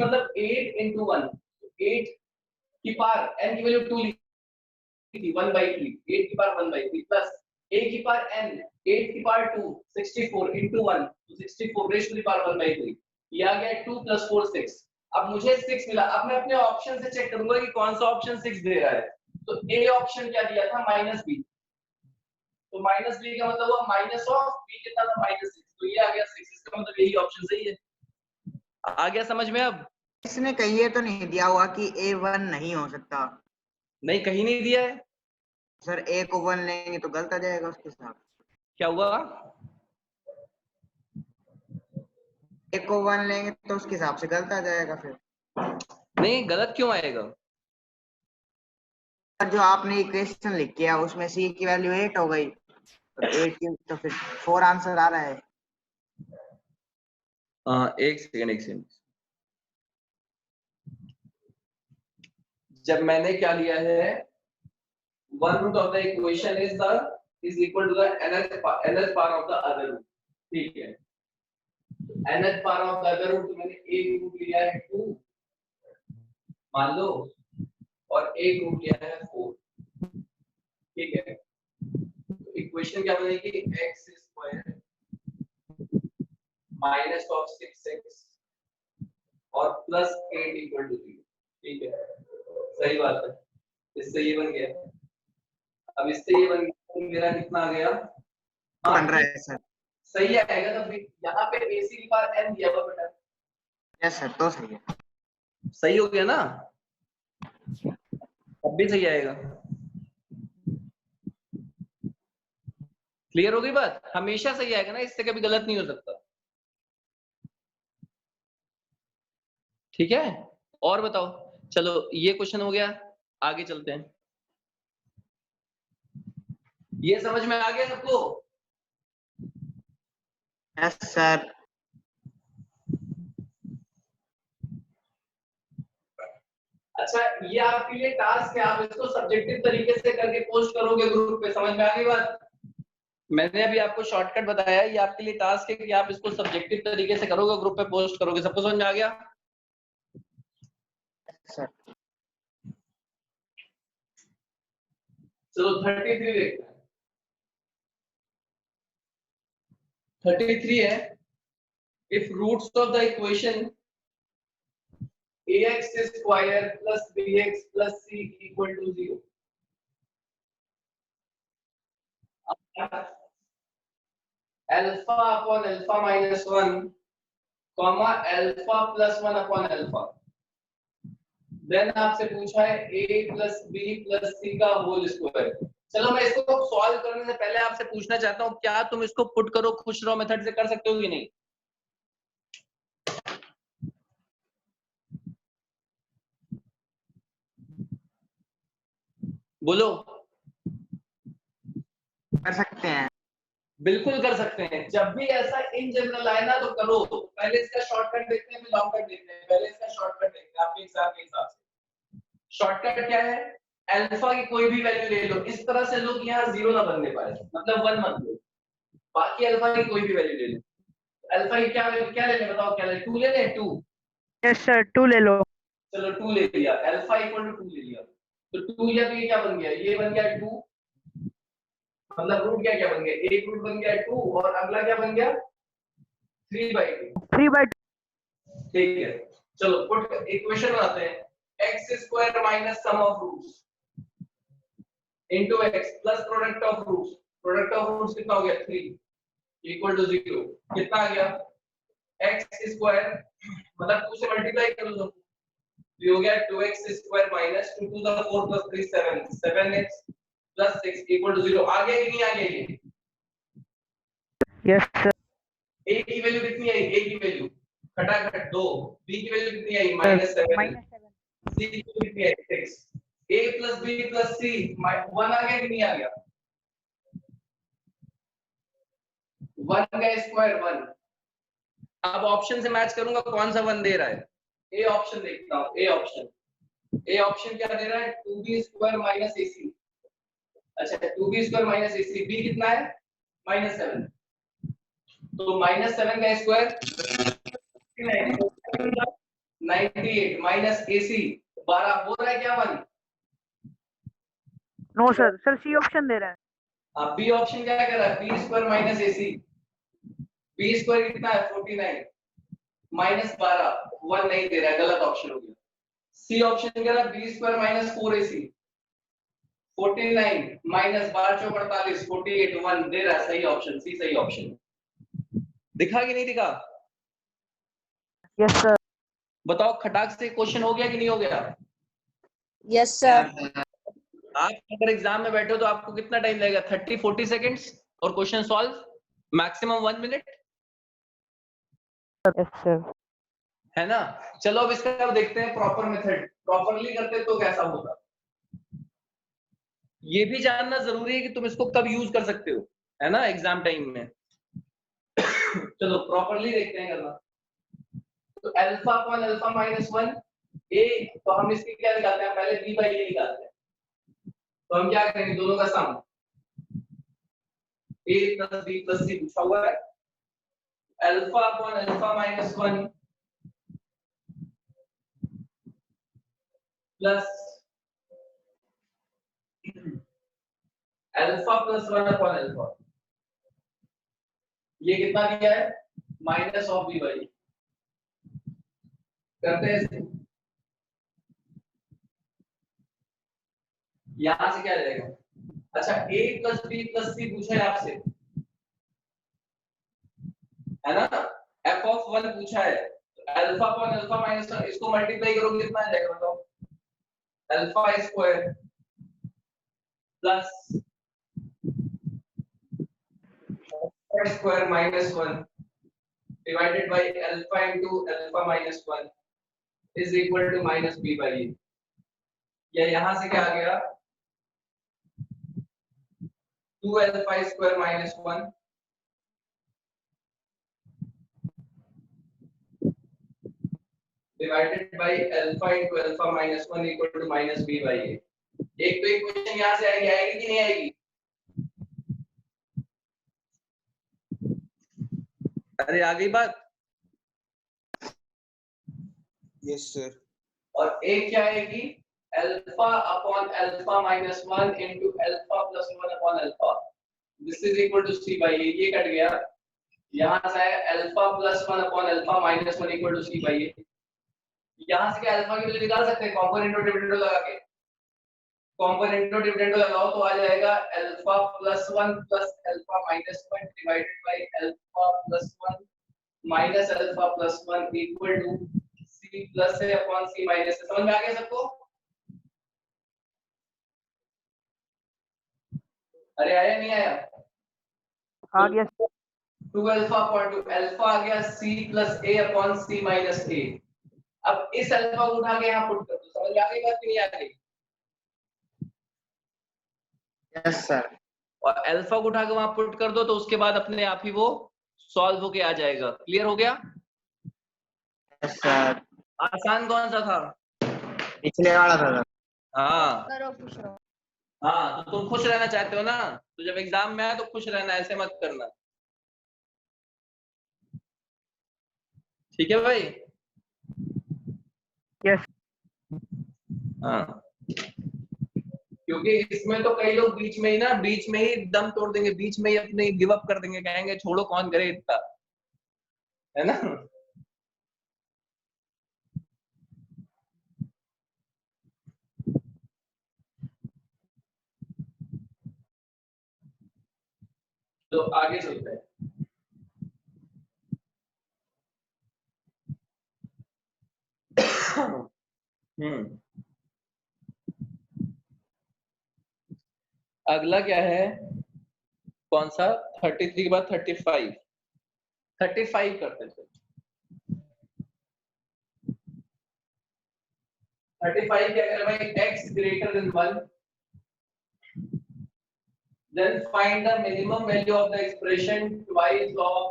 मतलब 8 × 1, 8 की पावर n की वैल्यू 2 लिखी 1/3, 8 की पावर 1/3 प्लस a की पावर n, 8 की पावर 2 64 × 1, तो 64 रेज़ टू द पावर 1/3। ये आ गया 2 + 4 6। अब मुझे 6 मिला। अब मैं अपने ऑप्शन से चेक करूंगा कि कौन सा ऑप्शन 6 दे रहा है। तो a ऑप्शन क्या दिया था, -b, तो -b का मतलब हुआ माइनस ऑफ b कितना था, -6, तो ये आ गया 6। इसका मतलब यही ऑप्शन सही है। आ गया समझ में? अब इसने कहीं ये तो नहीं दिया हुआ कि a1 नहीं हो सकता। नहीं, कहीं नहीं दिया है। सर a को 1 लेंगे तो गलत आ जाएगा उसके साथ। क्या हुआ? a को 1 लेंगे तो उसके हिसाब से गलत आ जाएगा फिर। नहीं, गलत क्यों आएगा? जो आपने इक्वेशन लिखी है उसमें c की वैल्यू 8 हो गई, तो 8 की तो फिर 4 आंसर आ रहा है। एक सेकंड। जब मैंने क्या लिया है, 1 root of the equation is equal to the nth power of the other root, ठीक है। nth power of the other root, तो मैंने एक रूट लिया है 2 मान लो, और एक रूट लिया है 4, ठीक है। तो इक्वेशन क्या बनेगी, x² माइनस ऑफ 6x और प्लस 8 = 0, ठीक है। सही बात है, इससे ये बन गया। अब इससे ये बन गया, तो मेरा कितना आ गया, बन रहा है सर। सही आएगा। तो फिर यहाँ पे ac की पावर n दिया हुआ बेटा, यस सर, तो सही है। सही हो गया ना। अब भी सही आएगा। क्लियर हो गई बात? हमेशा सही आएगा ना, इससे कभी गलत नहीं हो सकता। ठीक है, और बताओ। चलो ये क्वेश्चन हो गया, आगे चलते हैं। ये समझ में आ गया सबको? Yes sir. अच्छा, ये आपके लिए टास्क है, आप इसको सब्जेक्टिव तरीके से करके पोस्ट करोगे ग्रुप पे। समझ में आ गई बात? मैंने अभी आपको शॉर्टकट बताया, ये आपके लिए टास्क है कि आप इसको सब्जेक्टिव तरीके से करोगे, ग्रुप पे पोस्ट करोगे। सबको समझ में आ गया? सर चलो 33 देखते हैं। 33 है, if roots of the equation ax square plus bx plus c equal to 0, alpha upon alpha minus 1 comma alpha plus 1 upon alpha. Then आपसे पूछा है a plus b plus c का होल स्क्वायर। चलो मैं इसको सॉल्व करने से पहले आपसे पूछना चाहता हूं, क्या तुम इसको पुट करो खुश रहो मेथड से कर सकते हो कि नहीं? बोलो। कर सकते हैं। बिल्कुल कर सकते हैं। जब भी ऐसा इन जनरल आए ना तो करो। पहले इसका शॉर्टकट देखते हैं, फिर लॉन्ग कट देखते हैं। पहले इसका शॉर्टकट देखते हैं आपके हिसाब से। शॉर्टकट क्या है? अल्फा की कोई भी वैल्यू ले लो, इस तरह से लो कि यहाँ 0 ना बनने पाए, मतलब 1 मत लो। बाकी अल्फा की कोई भी वैल्यू ले लो। अल्फा की क्या वैल्यू, क्या ले लें बताओ? क्या ले? 2 ले लें? 2। यस सर 2 ले लो। चलो 2 ले लिया, अल्फा इक्वल टू 2 ले लिया। तो 2 लिया तो ये क्या बन गया? ये बन गया 2, मतलब रूट क्या बन गया? एक रूट बन गया 2 और अगला क्या बन गया? 3/2। 3/2। ठीक है, चलो पुट इक्वेशन बनाते हैं। x square minus sum of roots into x plus product of roots. Product of roots कितना हो गया? 3 इक्वल टू 0। कितना आ गया? x स्क्वायर मतलब 2 से मल्टीप्लाई कर लो, ये हो गया 2x square minus 2 to the 4 plus 3 7 7x plus 6 equal to 0। आ गया कि नहीं आ गया ये? Yes sir. a की वैल्यू कितनी आई? a की वैल्यू खटाखट 2। b की वैल्यू कितनी आई? -7। c की वैल्यू कितनी आई? 6। a plus b plus c 1 आ गया कि नहीं आ गया? 1 का स्क्वायर 1। अब ऑप्शन से मैच करूंगा कौन सा 1 दे रहा है। ए ऑप्शन देखता हूं। ए ऑप्शन क्या दे रहा है? 2b square minus ac। अच्छा 2b square minus ac। b कितना है? -7। तो -7 का स्क्वायर 98 माइनस ac 12 हो रहा है क्या 1? No sir, sir C option दे रहा है। अब बी ऑप्शन क्या कर रहा है? b square minus ac। b square कितना है? 49 माइनस 12 1 नहीं दे रहा है, गलत ऑप्शन हो गया। सी ऑप्शन कह रहा है b square minus 4ac 49 minus 12 चौक 48 48 1 दे रहा है। सही ऑप्शन सी सही ऑप्शन। दिखा कि नहीं दिखा? Yes sir. बताओ खटाक से क्वेश्चन हो गया कि नहीं हो गया? Yes sir. आप अगर एग्जाम में बैठे हो तो आपको कितना टाइम लगेगा? 30-40 सेकंड्स और question solve maximum 1 minute, yes sir. है ना? चलो अब इसका अब देखते हैं प्रॉपर मेथड। प्रॉपरली करते तो कैसा होगा, ये भी जानना जरूरी है कि तुम इसको कब यूज कर सकते हो, है ना, एग्जाम टाइम में। चलो प्रॉपरली देखते हैं करना। तो alpha upon alpha minus 1 a, तो हम इसकी क्या निकालते हैं? पहले b बाई a निकालते हैं। तो हम क्या करेंगे? दोनों का सम a plus b plus c पूछा हुआ है। Alpha upon alpha minus 1 plus alpha plus 1 upon alpha, ये कितना दिया है? Minus of b by. करते हैं यहां से क्या जाएगा? अच्छा a plus b plus c पूछा है आपसे, है ना? f ऑफ 1 पूछा है। अल्फा अपॉन अल्फा माइनस 1 इसको मल्टीप्लाई करोगे कितना आ जाएगा बताओ? Alpha square plus square minus 1 divided by alpha into alpha minus 1 is equal to minus B by A. या यहां से क्या आ गया 2 alpha square minus 1 divided by alpha into alpha minus 1 equal to minus B by A. एक तो इक्वेशन यहां से आएगी कि नहीं आएगी? अरे आ गई बात। Yes sir. और एक क्या आएगी alpha upon alpha minus 1 into alpha plus 1 upon alpha this is equal to C by A. ये कट गया। यहां से alpha plus 1 upon alpha minus 1 equal to C by A. यहां से क्या अल्फा की वैल्यू निकाल सकते हैं कंपोनेंट डिविडेंड लगा के। कंपोनेंट डिविडेंड लगाओ तो आ जाएगा alpha plus 1 plus alpha minus 1 divided by alpha plus 1 minus alpha plus 1 equal to c plus है अपॉन सी माइनस है। समझ में आ गया सबको? अरे आया नहीं आया? आ गया। 2 अल्फा अपॉन 2 अल्फा आ गया सी प्लस ए अपॉन सी माइनस ए। अब इस अल्फा को उठा के यहां पुट कर दो। समझ में आ गई बात कि नहीं आ गई? Yes sir. और अल्फा को उठा के वहां पुट कर दो तो उसके बाद अपने आप ही वो सॉल्व होके आ जाएगा। क्लियर हो गया? Yes sir. आसान कौन सा था? पिछले वाला था सर। हाँ करो खुश रहो। हाँ, तो तुम खुश रहना चाहते हो ना, तो जब एग्जाम में आए तो खुश रहना, ऐसे मत करना। ठीक है भाई? यस। हाँ, क्योंकि इसमें तो कई लोग बीच में ही दम तोड़ देंगे, बीच में ही अपने गिव अप कर देंगे, कहेंगे छोड़ो कौन करे इतना, है ना? तो आगे चलते हैं। अगला क्या है? कौन सा? 33 के बाद 35 करते थे। 35 क्या करें भाई? x greater than 1 then find the minimum value of the expression twice of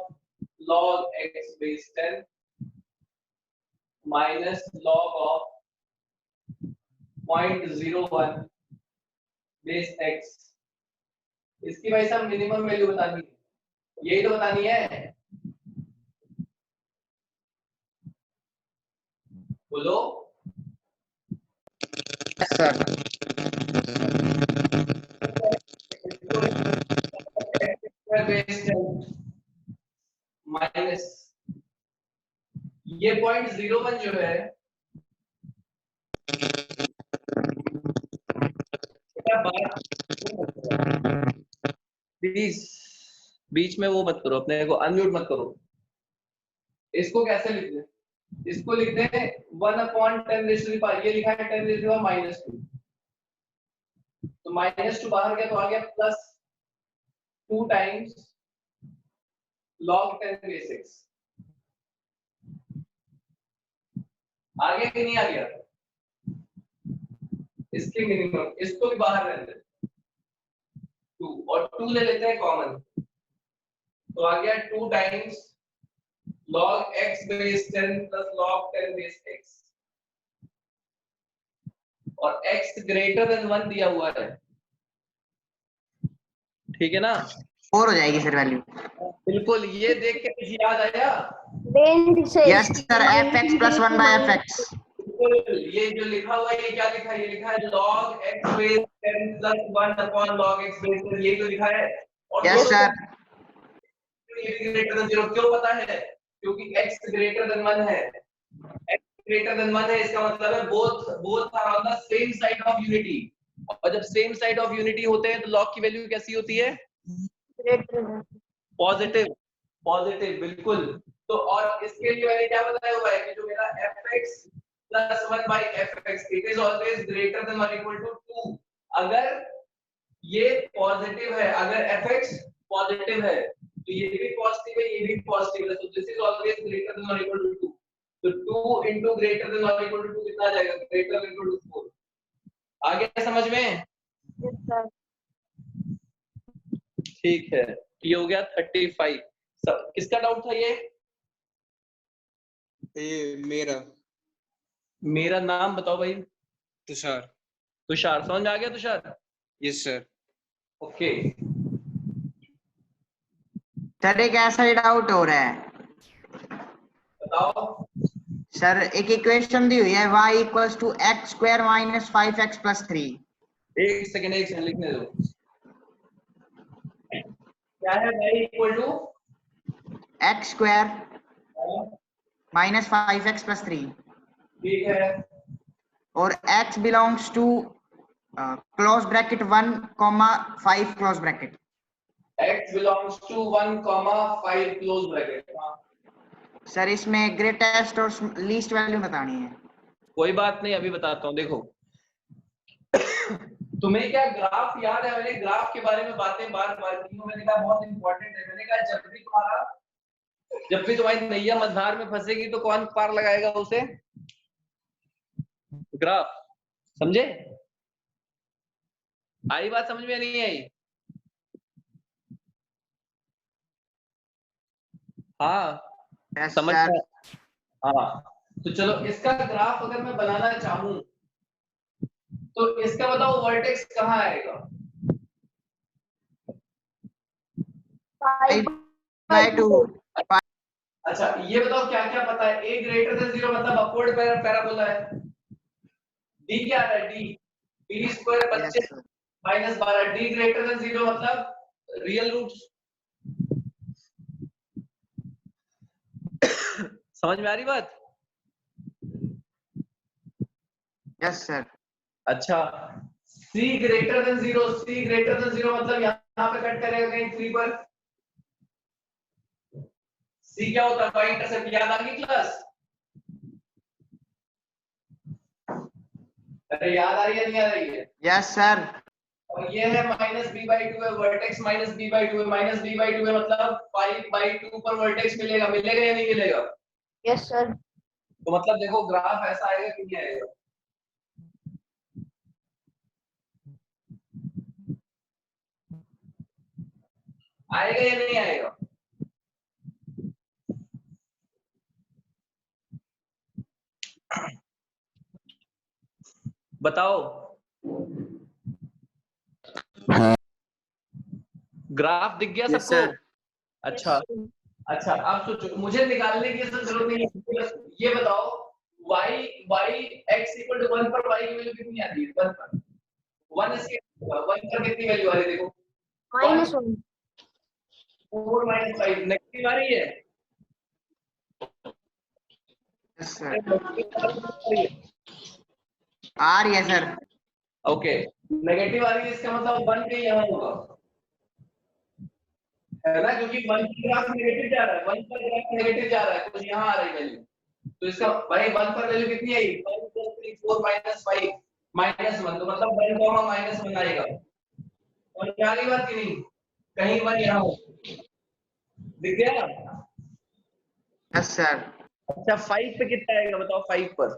log x base 10 minus log of 0.01 base x। इसकी भाई साहब मिनिमम वैल्यू बतानी है, यही तो बतानी है। बोलो। सर माइनस ये 0.01 जो है प्लीज बीच में वो मत करो, अपने को अनम्यूट मत करो। इसको कैसे लिखते हैं? इसको लिखते हैं 1/10⁻⁴। ये लिखा है 10⁻⁻²। तो -2 बाहर गया तो आ गया +2 टाइम्स log 10⁻⁶। आ गया कि नहीं आ गया? इसके मिनिमम, इसको भी बाहर रहने दे 2 और 2 ले लेते हैं कॉमन, तो आ गया 2 times log x base 10 plus log 10 base x और x greater than 1 दिया हुआ है, ठीक है ना? 4 हो जाएगी सर वैल्यू। बिल्कुल, ये देख के कुछ याद आया? Yes sir, fx + 1/fx। बिल्कुल, ये जो लिखा हुआ है ये क्या लिखा है? ये लिखा है log x base 10 plus 1 upon log x base 10, ये तो लिखा है। और यस सर। ये greater than 0 क्यों पता है? क्योंकि x greater than 1 है। x greater than 1 है, इसका मतलब है both are on the same side of unity। और जब same side of unity होते हैं तो log की वैल्यू कैसी होती है? पॉजिटिव, बिल्कुल। तो और इसके लिए मैंने क्या बताया हुआ है कि जो मेरा fx plus 1 by fx it is always greater than और इक्वल टू 2 अगर ये पॉजिटिव है, अगर fx पॉजिटिव है तो ये भी पॉजिटिव है, ये भी पॉजिटिव है, तो this is always greater than और इक्वल टू 2। तो 2 into ग्रेटर देन और इक्वल टू 2 कितना आ जाएगा? Greater than equal to 4। आ गया समझ में? Yes, sir. ठीक है, ये हो गया 35। सब किसका डाउट था ये? मेरा मेरा नाम बताओ भाई। तुषार। तुषार, समझ आ गया Tushar? Yes sir. Okay sir एक ऐसा ही डाउट हो रहा है बताओ। सर, एक इक्वेशन दी हुई है y equals to x square minus 5x plus 3। एक सेकंड लिखने दो। क्या है y equal to x square minus 5x plus 3 ठीक है और x belongs to close bracket 1, 5 close bracket. x belongs to 1, 5 close bracket. Sir इसमें ग्रेटेस्ट और लीस्ट वैल्यू बतानी है। कोई बात नहीं, अभी बताता हूँ। देखो तुम्हें क्या ग्राफ याद है? मैंने ग्राफ के बारे में बातें बार बार की, मैंने कहा बहुत इंपॉर्टेंट है। मैंने कहा जब भी तुम्हारी नैया मझधार में फंसेगी तो कौन पार लगाएगा उसे? ग्राफ। समझे? आई बात समझ में नहीं आई? हाँ Yes, समझ sir. में? हाँ तो चलो इसका ग्राफ अगर मैं बनाना चाहूं तो इसका बताओ वर्टेक्स कहाँ आएगा? 5/2। अच्छा ये बताओ क्या क्या पता है? a ग्रेटर देन 0 मतलब अपवर्ड पैराबोला है। d क्या है? d b square 25 minus 12। d greater than 0 मतलब रियल रूट्स। समझ में आ रही बात? Yes sir. अच्छा c greater than 0, c greater than 0 मतलब यहाँ पे कट करेगा कहीं 3 पर। c क्या होता है? y intercept. याद आ गई क्लास? अरे याद आ रही है नहीं आ रही है? Yes sir. और ये है माइनस b बाई 2 है, वर्टेक्स माइनस b बाई 2 है। माइनस b बाई 2 है मतलब 5/2 पर वर्टेक्स मिलेगा। मिलेगा या नहीं मिलेगा? Yes, sir. तो मतलब देखो ग्राफ ऐसा आएगा कि नहीं आएगा? आएगा या नहीं आएगा? बताओ। ग्राफ दिख गया Yes, सबको? sir. अच्छा अच्छा अब सोचो, मुझे निकालने की जरूरत नहीं है। ये बताओ y x इक्वल टू 1 पर y की वैल्यू कितनी आती है? 1 पर 1 इसके 1 पर कितनी वैल्यू आ रही है? देखो -1. 4 माइनस 5 नेगेटिव आ रही है। Yes sir. आ रही है सर। ओके नेगेटिव आ रही है इसका मतलब 1 के यहाँ होगा है ना, क्योंकि 1 की ग्राफ नेगेटिव जा रहा है। 1 पर ग्राफ नेगेटिव जा रहा है तो यहाँ आ रही वैल्यू। तो इसका भाई 1 पर वैल्यू कितनी आई? 1 + 3 4 माइनस 5 माइनस 1 तो मतलब 1 माइनस 1 आएगा। और क्या की बात की नहीं? कहीं 1 यहाँ हो दिख गया? Yes sir. अच्छा 5 पे कितना आएगा बताओ? 5 पर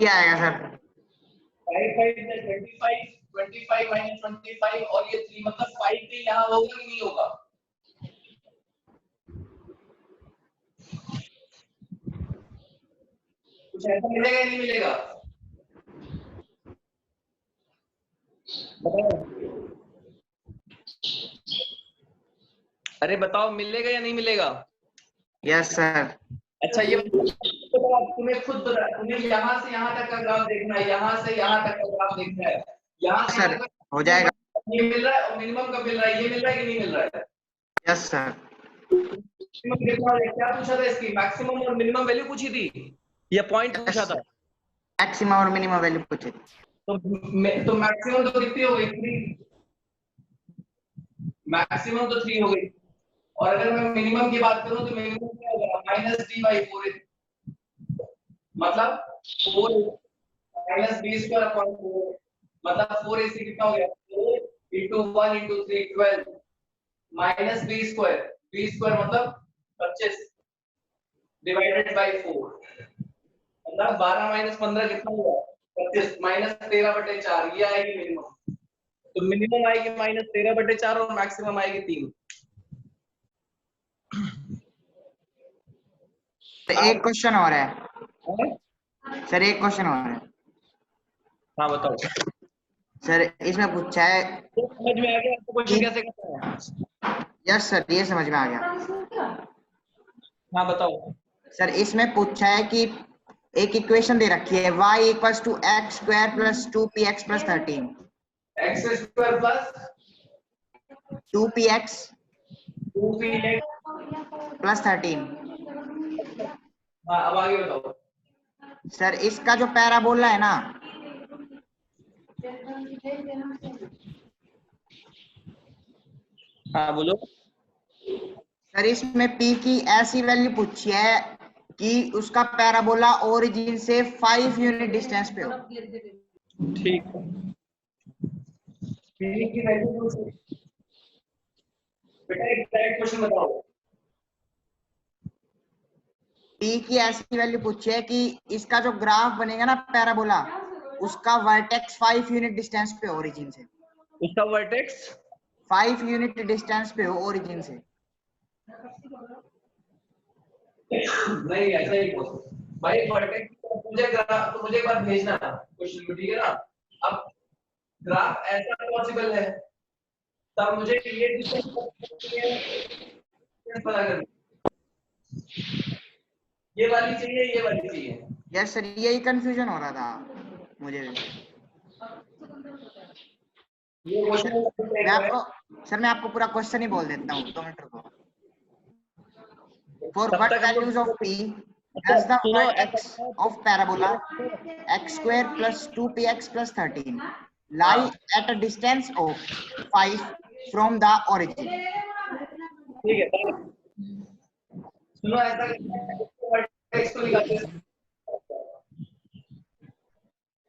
क्या आएगा सर? 5 5 से 25 25 माइनस 25 और ये 3 मतलब 5 के यहाँ होगा कि नहीं होगा? कुछ ऐसा मिलेगा या नहीं मिलेगा? बताओ। अरे बताओ मिलेगा या नहीं मिलेगा? Yes sir. अच्छा ये तुम्हें खुद बता, तुम्हें यहाँ से यहाँ तक का ग्राफ देखना है, यहाँ से यहाँ तक का ग्राफ देखना है। यहाँ से सर हो जाएगा। ये मिल रहा है और मिनिमम कब मिल रहा है? ये मिल रहा है कि नहीं मिल रहा है? Yes sir. मैक्सिमम कितना है? क्या पूछा था इसकी? मैक्सिमम और मिनिमम वैल्यू पूछी थी या पॉइंट पूछा था? मैक्सिमम और मिनिमम वैल्यू पूछी थी। तो मैक्सिमम तो कितनी हो गई? 3। मैक्सिमम तो 3 हो गई। और अगर मैं मिनिमम की बात करूं तो मिनिमम क्या होगा? -d/4 मतलब 4 माइनस बी स्क्वायर अपॉन 4, मतलब 4ac कितना हो गया, 4 into 1 into 3 12 minus B square मतलब 25 डिवाइडेड बाय 4, मतलब 12 माइनस 15 कितना हुआ, 25 माइनस 13/4, ये आएगी मिनिमम। तो मिनिमम आएगी माइनस 13/4 और मैक्सिमम आएगी 3। एक क्वेश्चन और है सर, एक क्वेश्चन और है। हाँ बताओ। सर इसमें पूछा है, तो समझ में आ गया आपको क्वेश्चन कैसे करना है? यस सर ये समझ में आ गया। हाँ बताओ। सर इसमें पूछा है कि एक इक्वेशन दे रखी है y equals to x square plus 2px plus 13, x square plus 2px 2px plus 13। हाँ अब आगे बताओ। सर इसका जो पैराबोला है ना, हाँ बोलो। सर इसमें p की ऐसी वैल्यू पूछी है कि उसका पैराबोला ओरिजिन से 5 यूनिट डिस्टेंस पे हो। ठीक है, p की वैल्यू बेटा एक डायरेक्ट क्वेश्चन बताओ। p की ऐसी वैल्यू पूछी है कि इसका जो ग्राफ बनेगा ना पैराबोला, उसका वर्टेक्स 5 यूनिट डिस्टेंस पे ओरिजिन से, उसका वर्टेक्स 5 यूनिट डिस्टेंस पे हो ओरिजिन से। नहीं ऐसा ही बोल भाई, वर्टेक्स मुझे ग्राफ तो मुझे एक बार भेजना क्वेश्चन को, ठीक है ना। अब ग्राफ ऐसा पॉसिबल है तब मुझे ये डिस्टेंस पता करना, ये वाली चाहिए, ये वाली चाहिए। यस सर यही कंफ्यूजन हो रहा था मुझे भी। ये मैं आपको पूरा क्वेश्चन ही बोल देता हूँ, 2 मिनट रुको। For what values of p does the vertex of parabola x square plus 2px plus 13 lie at a distance of 5 from the origin? ठीक है, सुनो ऐसा वर्टेक्स को निकालते हैं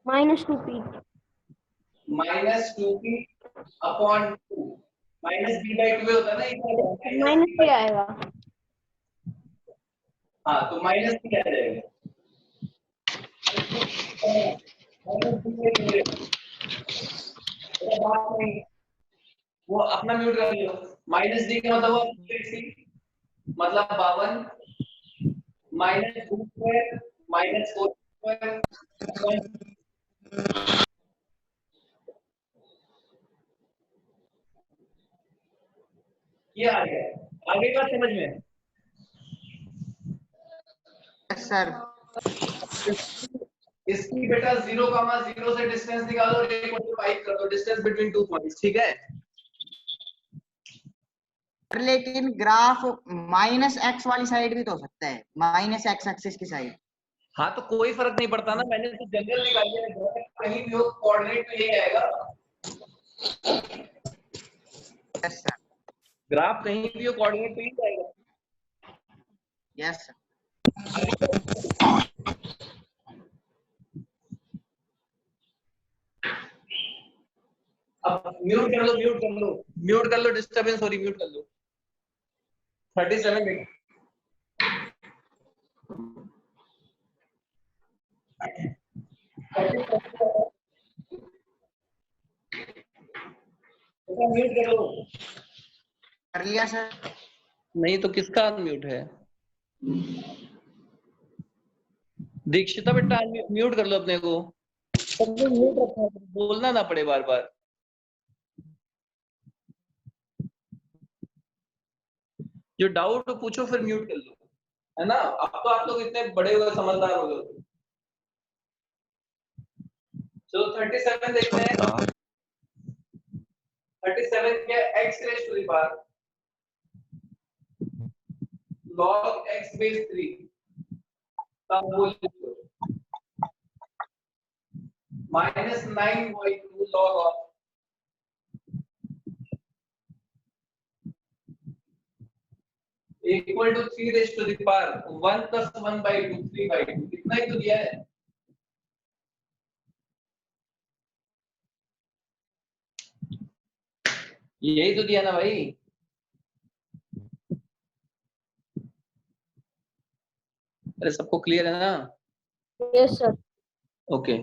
-2p minus 2p upon 2 minus b by 2 होता है ना, माइनस पे आएगा। हाँ तो माइनस b आ जाएगा। वो अपना म्यूट कर लियो। माइनस डी का मतलब मतलब 52 माइनस 2 स्क्वायर माइनस 4 स्क्वायर, ये आ गया। आगे बात समझ में? Yes sir. इसकी बेटा 0,0 से डिस्टेंस निकालो और 1/5 कर दो, डिस्टेंस बिटवीन 2 पॉइंट्स, ठीक है। लेकिन ग्राफ -x वाली साइड भी तो हो सकता है, -x एक्सिस की साइड। हाँ तो कोई फर्क नहीं पड़ता ना, मैंने तो जनरल निकाली है, कहीं भी हो कोऑर्डिनेट तो यही आएगा। Yes sir. ग्राफ कहीं भी हो कोऑर्डिनेट तो यही आएगा। Yes sir. अब म्यूट कर लो, डिस्टरबेंस हो रही, म्यूट कर लो। 37 मिनट म्यूट कर लो। कर लिया सर। नहीं तो किसका अनम्यूट है? दीक्षिता बेटा म्यूट कर लो अपने को, सबने म्यूट रखा है, बोलना ना पड़े बार बार। जो डाउट हो पूछो फिर म्यूट कर लो, है ना। अब तो आप लोग इतने बड़े हो गए, समझदार हो गए। चलो 37 देखते हैं। 37 क्या, x raise to the power log x base 3 तब बोल -9/2 log of equal to 3 raise to the power 1 + 1/2 3/2 इतना ही तो दिया है। यही तो दिया ना भाई। अरे सबको क्लियर है ना? Yes sir. ओके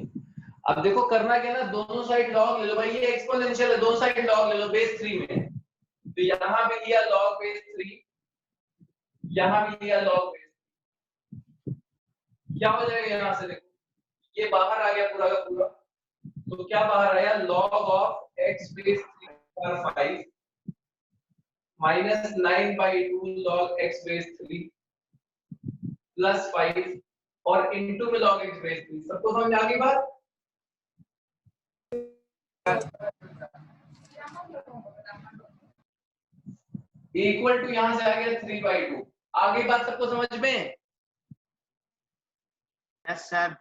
अब देखो करना क्या ना, दोनों साइड लॉग ले लो भाई, ये एक्सपोनेंशियल है, दोनों साइड लॉग ले लो बेस 3 में। तो यहां भी लिया लॉग बेस 3, यहां भी लिया लॉग बेस, क्या हो जाएगा यहां से देखो, ये बाहर आ गया पूरा का पूरा, तो क्या बाहर आया, लॉग ऑफ x बेस 3 पर 5 minus 9/2 log x base 3 plus 5 और इनटू में लॉग x बेस 3। सबको समझ आ गई बात? इक्वल टू यहां से आ गया 3/2। आगे बात सबको समझ में? Yes sir.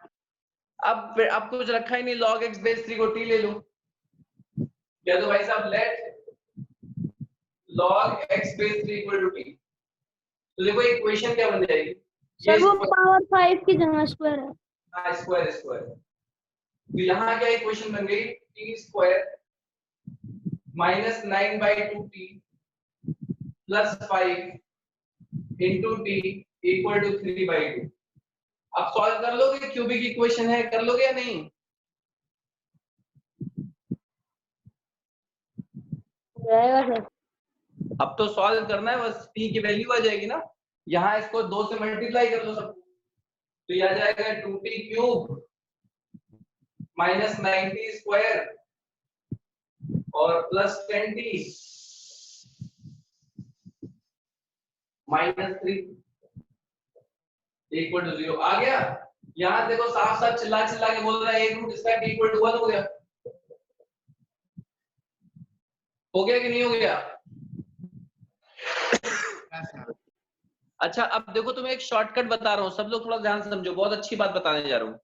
अब कुछ रखा ही नहीं, log x बेस 3 को t ले लो, क्या तो भाई साहब let log x base 3 equal to t। तो देखो इक्वेशन क्या बन जाएगी, सर वो पावर 5 की जगह स्क्वायर है। हाँ स्क्वायर स्क्वायर, तो यहाँ क्या इक्वेशन बन गई, t² minus 9/2 t plus 5 into t equal to 3/2। अब सॉल्व कर लोगे, क्यूबिक इक्वेशन है, कर लोगे या नहीं? जाएगा सर। अब तो सॉल्व करना है, बस t की वैल्यू आ जाएगी ना, यहाँ इसको 2 से मल्टीप्लाई कर दो सब, तो ये आ जाएगा 2t³ माइनस 90² और plus 10t minus 3 equal to 0। आ गया? यहाँ देखो साफ साफ चिल्ला चिल्ला के बोल रहा है, एक रूट इसका t इक्वल टू 1 हो गया। हो गया कि नहीं हो गया? अच्छा अब देखो तुम्हें एक शॉर्टकट बता रहा हूँ, सब लोग थोड़ा ध्यान से समझो, बहुत अच्छी बात बताने जा रहा हूँ।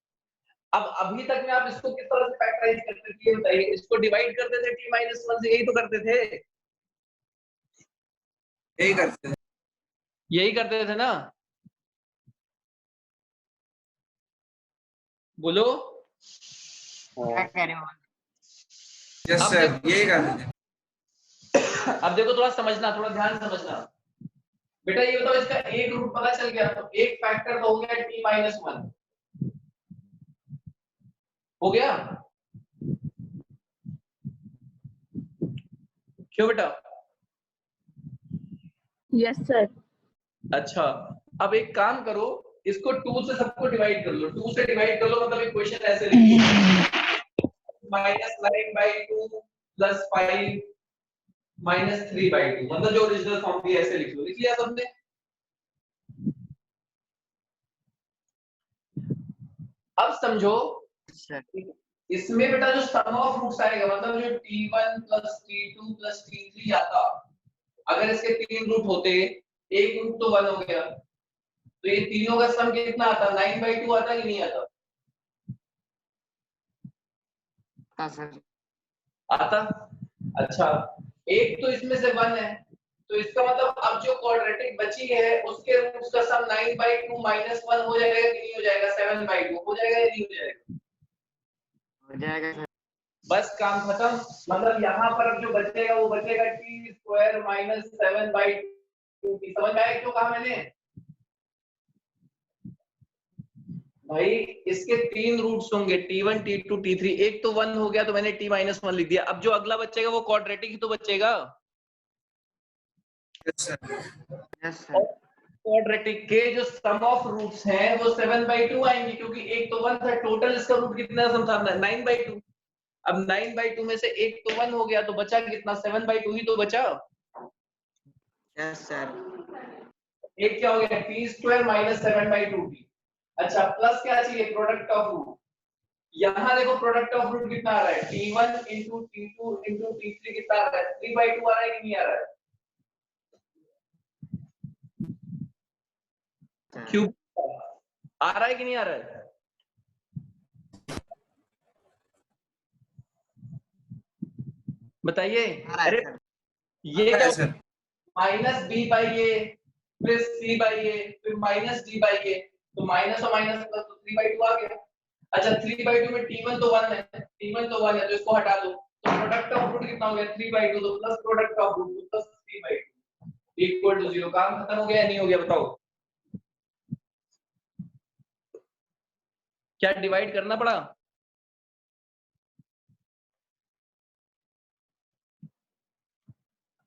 अब अभी तक में आप इसको किस तरह से फैक्टराइज करते थे बताइए, इसको डिवाइड करते थे t-1 से, यही तो करते थे, यही करते थे ना, बोलो। क्या कह रहे हो? यस सर, यही करते थे। अब देखो थोड़ा समझना, थोड़ा ध्यान समझना बेटा, ये बताओ इसका एक रूट पता चल गया, तो एक फैक्टर तो हो गया t-1 हो गया, क्यों बेटा? Yes sir. अच्छा अब एक काम करो, इसको 2 से सबको डिवाइड कर लो, 2 से डिवाइड कर लो, मतलब इक्वेशन ऐसे लिखो, माइनस 9/2 प्लस 5 माइनस 3/2, मतलब जो ओरिजिनल फॉर्म थी ऐसे लिख लो। लिख लिया सबने? अब समझो इसमें बेटा जो सम ऑफ रूट्स आएगा, मतलब जो t1 plus t2 plus t3 आता, अगर इसके 3 रूट होते, एक रूट तो 1 हो गया, तो ये तीनों का सम कितना आता, 9/2 आता कि नहीं आता? सर आता। अच्छा एक तो इसमें से 1 है, तो इसका मतलब अब जो क्वाड्रेटिक बची है उसके रूट्स का सम 9/2 माइनस 1 हो जाएगा कि नहीं हो जाएगा? 7/2 हो जाएगा या नहीं हो जाएगा? हो जाएगा सर। बस काम खत्म, मतलब यहाँ पर जो बचेगा वो बचेगा t² माइनस 7/2। समझ में आया क्यों कहा मैंने? भाई इसके 3 रूट्स होंगे, t1 t2 t3, एक तो 1 हो गया तो मैंने t-1 लिख दिया, अब जो अगला बचेगा वो क्वाड्रेटिक ही तो बचेगा। Yes sir. Yes sir. Quadratic के जो सम ऑफ रूट्स हैं वो 7/2 आएंगे, क्योंकि एक तो 1 था, टोटल इसका रूट कितना सम था? 9/2। अब 9/2 में से एक तो 1 हो गया, तो बचा कितना? 7/2 ही तो बचा। Yes sir. एक क्या हो गया, t² माइनस 7/2t। अच्छा प्लस क्या चाहिए, प्रोडक्ट ऑफ रूट। यहाँ देखो प्रोडक्ट ऑफ रूट कितना आ रहा है, t1 into t2 into t3 कितना आ रहा है? 3/2 आ रहा है कि नहीं आ रहा है? क्यूब आ रहा है कि नहीं आ रहा है? बताइए। अरे ये क्या, minus b by A plus C by A, फिर माइनस डी बाई ए, तो माइनस और माइनस प्लस तो 3/2 आ गया। अच्छा 3/2 में t1 तो 1 है, t1 तो 1 है तो इसको हटा दो, तो प्रोडक्ट ऑफ रूट कितना हो गया 3/2, तो प्लस प्रोडक्ट ऑफ रूट तो प्लस 3/2 इक्वल टू 0। काम खत्म हो गया या नहीं हो गया बताओ? क्या डिवाइड करना पड़ा?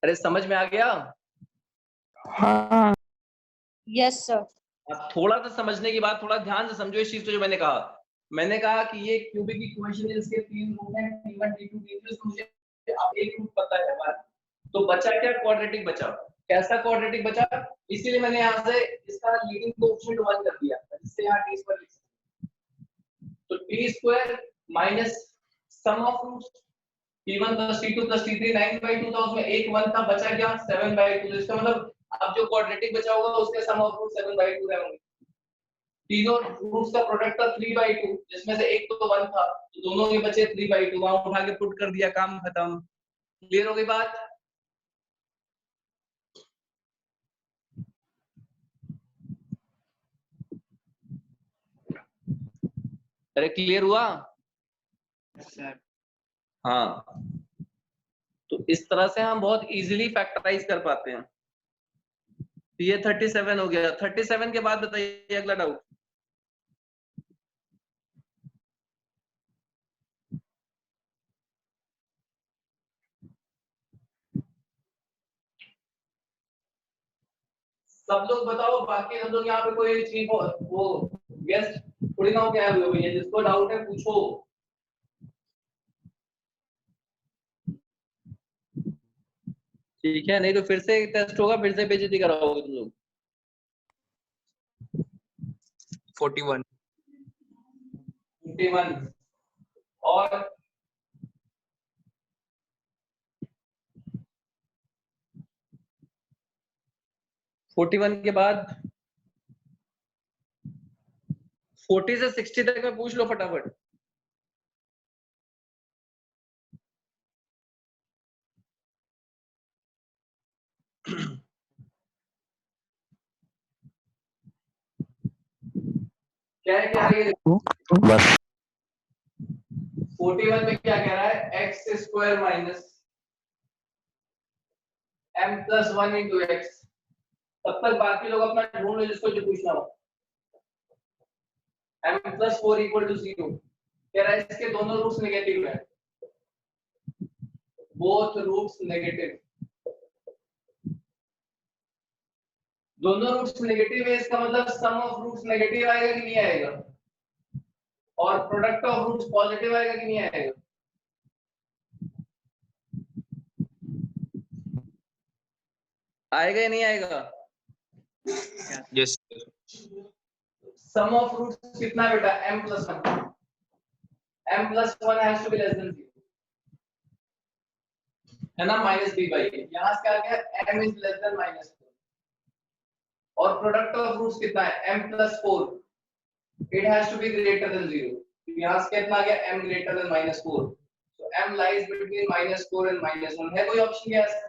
अरे समझ में आ गया? हाँ। Yes sir. अब थोड़ा सा समझने की बात, थोड़ा ध्यान से समझो इस चीज को जो मैंने कहा। मैंने कहा कि ये क्यूबिक इक्वेशन है, इसके 3 रूट हैं, t1 t2 t3, उसको मुझे अब एक रूट पता है हमारा, तो बचा क्या? क्वाड्रेटिक बचा। कैसा क्वाड्रेटिक बचा? इसीलिए मैंने यहाँ से इसका लीडिंग कोएफिशिएंट 1 कर दिया, जिससे यहाँ t स्क्वायर लिख सकते। तो t square minus sum of roots t1 plus t2 plus t3 9/2 था, उसमें एक 1 था, बचा क्या 7/2। इसका मतलब अब जो क्वाड्रेटिक बचा होगा उसके सम ऑफ रूट 7/2 रहेंगे। तीनों रूट्स का प्रोडक्ट था 3/2, जिसमें से एक तो 1 था, तो दोनों के बचे 3/2, वहां उठा के पुट कर दिया, काम खत्म। क्लियर हो गई बात? अरे क्लियर हुआ? सर हाँ, तो इस तरह से हम बहुत इजीली फैक्टराइज कर पाते हैं। तो ये 37 हो गया। 37 के बाद बताइए अगला डाउट। सब लोग बताओ, बाकी सब लोग यहाँ पे कोई चीज वो गेस्ट थोड़ी ना हो क्या हुए भैया, जिसको डाउट है पूछो। ठीक है, नहीं तो फिर से टेस्ट होगा, फिर से बेइज्जती कराओगे तुम लोग। 41 51 और 41 के बाद 40 से 60 तक में पूछ लो फटाफट। क्या है, क्या है ये? बस 41 में क्या कह रहा है? X square minus m plus 1 into x. तब तक बाकी लोग अपना ढूंढ लो जिसको जो पूछना हो। m प्लस 4 इक्वल टू 0 कह रहा है, इसके दोनों रूट्स नेगेटिव है, बोथ रूट्स नेगेटिव। दोनों रूट्स नेगेटिव है, इसका मतलब सम ऑफ रूट्स नेगेटिव आएगा कि नहीं आएगा, और प्रोडक्ट ऑफ रूट्स पॉजिटिव आएगा कि नहीं आएगा? आएगा या नहीं आएगा? यस सम ऑफ रूट्स कितना बेटा? m plus 1। m plus 1 has to be less than 0, है ना, माइनस b बाई a। यहां से क्या गया? m is less than minus 4, और प्रोडक्ट ऑफ रूट्स कितना है? m plus 4, it has to be greater than 0। यहां से कितना आ गया? m greater than minus 4, so m lies between minus 4 and minus 1। है कोई ऑप्शन क्या है?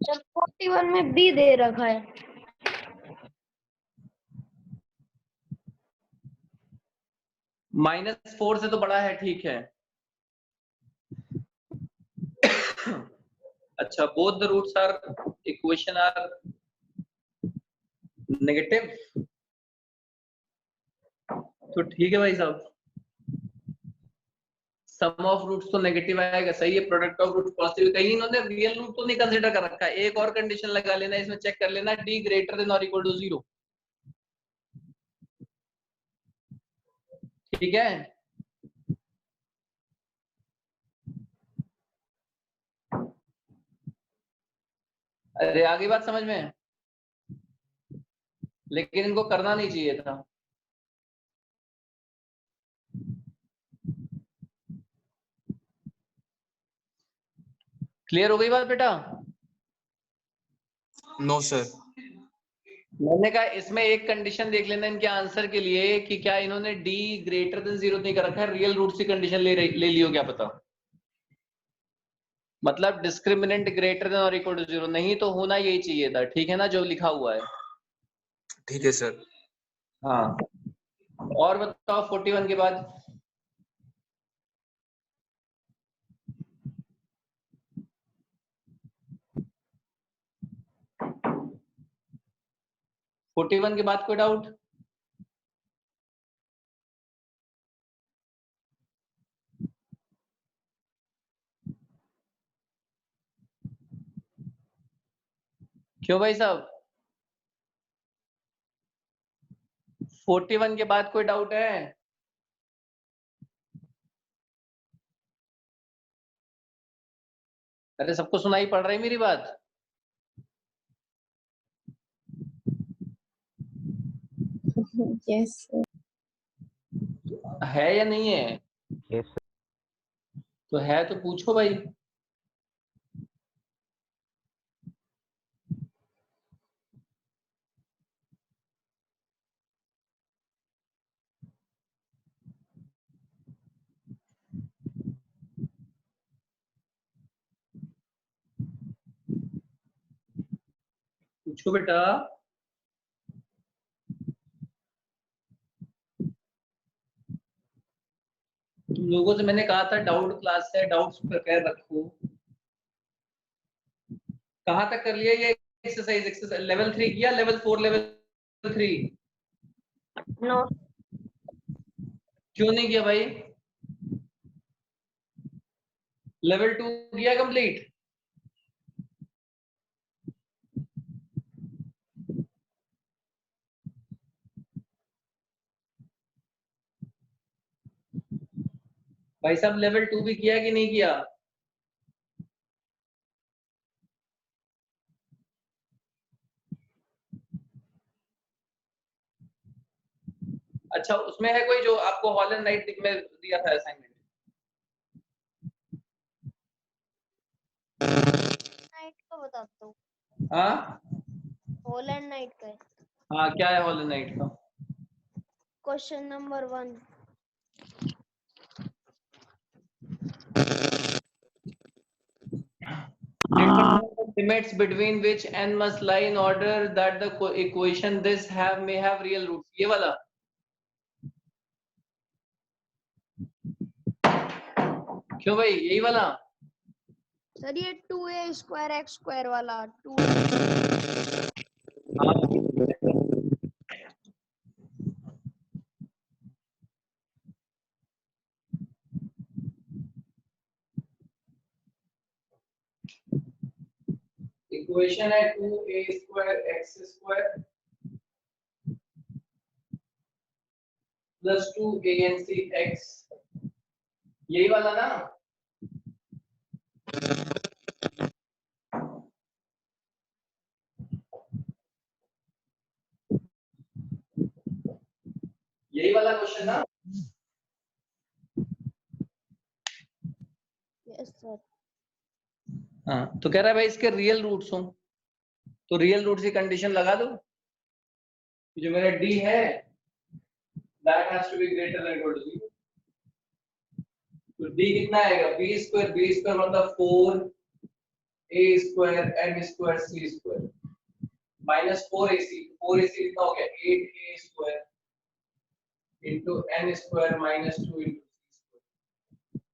सर 41 में बी दे रखा है। माइनस 4 से तो बड़ा है, ठीक है। अच्छा, both the roots are equation are negative, तो ठीक है भाई साहब, सम ऑफ रूट्स तो नेगेटिव आएगा, सही है। Product of roots positive. कहीं इन्होंने रियल रूट तो नहीं कंसीडर कर रखा है। एक और कंडीशन लगा लेना, इसमें चेक कर लेना, d ग्रेटर देन और इक्वल टू 0। ठीक है, अरे आगे बात समझ में? लेकिन इनको करना नहीं चाहिए था। क्लियर हो गई बात बेटा? No sir. मैंने कहा इसमें एक कंडीशन देख लेना इनके आंसर के लिए कि क्या इन्होंने d ग्रेटर देन 0 नहीं कर रखा है, रियल रूट की कंडीशन ले लियो, क्या पता। मतलब डिस्क्रिमिनेंट ग्रेटर देन और इक्वल टू 0, नहीं तो होना यही चाहिए था, ठीक है ना, जो लिखा हुआ है। ठीक है सर। हाँ, और बताओ 41 के बाद। फोर्टी वन के बाद कोई डाउट? क्यों भाई साहब? 41 के बाद कोई डाउट है? अरे सबको सुनाई पड़ रही मेरी बात? यस है या नहीं है? यस तो है तो पूछो भाई। पूछो बेटा। तुम लोगों से मैंने कहा था डाउट क्लास है, डाउट्स प्रिपेयर रखो। कहाँ तक कर लिया ये एक्सरसाइज? लेवल 3 किया, लेवल 4, लेवल 3? नो। क्यों नहीं किया भाई? लेवल 2 किया कंप्लीट? भाई साहब लेवल 2 भी किया कि नहीं किया? अच्छा, उसमें है कोई जो आपको हॉल एंड नाइट में दिया था असाइनमेंट? नाइट का बताता हूँ। हाँ हॉल एंड नाइट का है। हाँ, क्या है हॉल एंड नाइट का? Question number 1। Determine the limits between which n must lie in order that the equation this may have real roots. ये वाला? क्यों भाई, यही वाला? सर ये 2a² वाला 2। इक्वेशन है 2a² x² प्लस 2anc(x), यही वाला ना? यही वाला क्वेश्चन ना? Yes sir. हाँ, तो कह रहा है भाई इसके रियल रूट्स हो, तो रियल रूट्स की कंडीशन लगा दो। जो मेरा d है that has to be greater than equal to 0। तो d कितना आएगा? b² मतलब 4a² n² c² minus 4ac। 4ac कितना हो गया? 8a² into n² minus 2 into c²।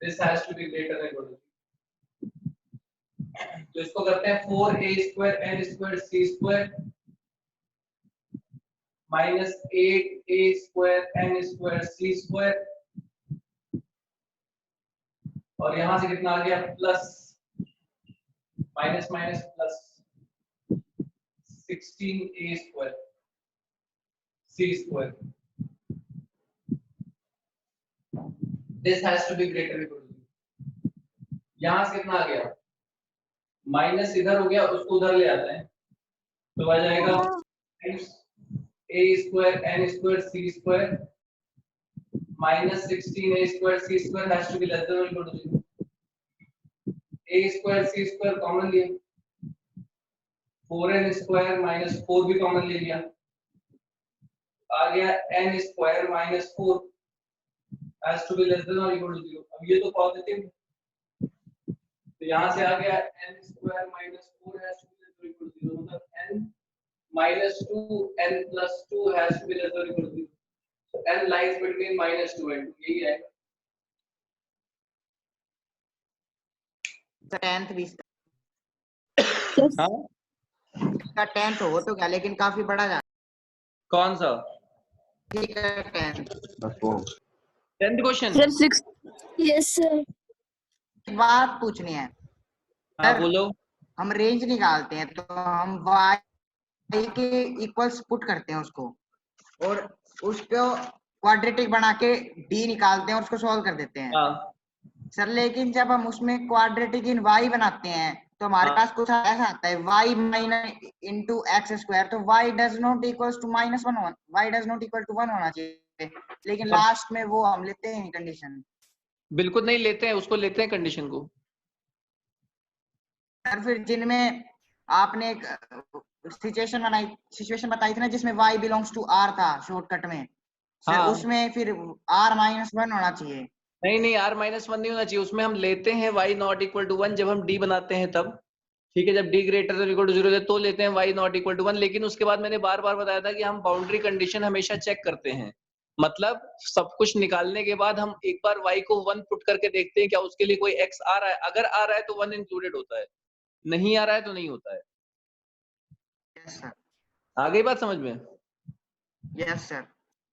This has to be greater than equal to 0। तो इसको करते हैं 4a² n² c² minus 8a² n² c², और यहां से कितना आ गया? Plus minus minus plus 16a² c²। This has to be greater than equal to 0। यहां से कितना आ गया? माइनस इधर हो गया, उसको उधर ले आते हैं तो आ जाएगा a square n square c square minus 16a square c square has to be less than or equal to 0. a square c square common लिया, 4n square minus 4 भी कॉमन ले लिया, आ गया n square minus 4 has to be less than or equal to 0. अब ये तो पॉजिटिव है, तो यहाँ से आ गया n square minus 4 has to be less than or equal to 0, मतलब n minus 2 n plus 2 has to be less than or equal to 0. So n lies between minus 2 and 2, यही है। तो 10th भी हाँ इसका 10th हो तो क्या, लेकिन काफी बड़ा जा कौन सा ठीक है 10th 10th question? Sir 6 yes sir. एक बात पूछनी है हाँ सर, बोलो। हम रेंज निकालते हैं तो हम y के इक्वल्स पुट करते हैं उसको और उसको क्वाड्रेटिक बना के d निकालते हैं और उसको सॉल्व कर देते हैं हाँ सर, लेकिन जब हम उसमें क्वाड्रेटिक इन y बनाते हैं तो हमारे हाँ। पास कुछ ऐसा आता है y minus into x square, तो y does not equals to -1, y does not equal to 1 होना चाहिए, लेकिन लास्ट में वो हम लेते हैं कंडीशन। बिल्कुल नहीं लेते हैं, उसको लेते हैं कंडीशन को। सर फिर जिनमें आपने एक सिचुएशन बताई थी ना जिसमें y बिलोंग्स टू r था शॉर्टकट में सर, हाँ। उसमें फिर r -1 होना चाहिए। नहीं नहीं r -1 नहीं होना चाहिए, उसमें हम लेते हैं y नॉट इक्वल टू 1 जब हम d बनाते हैं तब, ठीक है, जब d greater than equal to 0 तो लेते हैं y नॉट इक्वल टू 1, लेकिन उसके बाद मैंने बार बार बताया था कि हम बाउंड्री कंडीशन हमेशा चेक करते हैं, मतलब सब कुछ निकालने के बाद हम एक बार y को 1 पुट करके देखते हैं क्या उसके लिए कोई x आ रहा है, अगर आ रहा है तो 1 इंक्लूडेड होता है, नहीं आ रहा है तो नहीं होता है। यस सर, आ गई बात समझ में? Yes sir.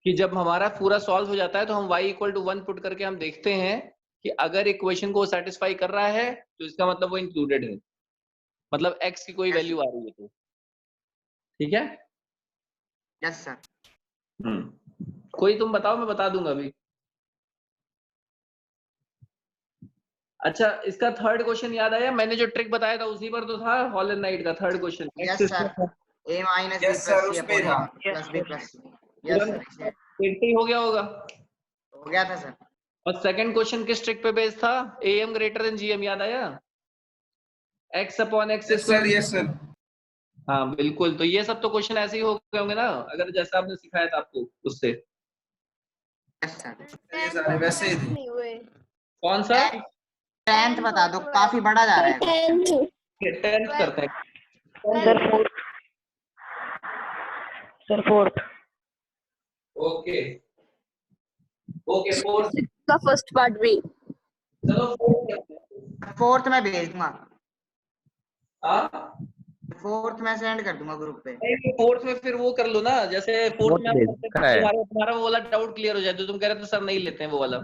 कि जब हमारा पूरा सॉल्व हो जाता है तो हम y इक्वल टू 1 पुट करके हम देखते हैं कि अगर इक्वेशन को सेटिस्फाई कर रहा है तो इसका मतलब वो इंक्लूडेड है, मतलब x की कोई वैल्यू आ रही है तो, ठीक है। Yes sir. कोई तुम बताओ, मैं बता दूंगा अभी। अच्छा इसका थर्ड क्वेश्चन याद आया? मैंने जो ट्रिक बताया था उसी पर तो था, हॉल एंड नाइट का third question. Yes sir, a minus b Yes, sir, plus c उस पे अपॉन था। a plus b plus c। Yes sir, ही हो गया होगा। हो गया था सर। और सेकंड क्वेश्चन किस ट्रिक पे बेस्ड था? am ग्रेटर देन gm, याद आया? x upon x Yes, sir, yes, sir. हाँ बिल्कुल, तो ये सब तो क्वेश्चन ऐसे ही हो गए होंगे ना, अगर जैसा आपने सिखाया था आपको उससे। Yes sir. ये सारे वैसे ही थे। नहीं हुए। कौन सा? 10th बता दो, काफी बड़ा जा रहा है। 10th करते हैं। Sir fourth okay okay, fourth का फर्स्ट पार्ट भी। चलो फोर्थ करते हैं। फोर्थ में भेज दूंगा, हाँ फोर्थ में सेंड कर दूंगा ग्रुप पे। नहीं, फोर्थ में फिर वो कर लो ना, जैसे फोर्थ में तुम्हारा वो वाला डाउट क्लियर हो जाए, तो तुम कह रहे थे सर नहीं लेते हैं वो वाला।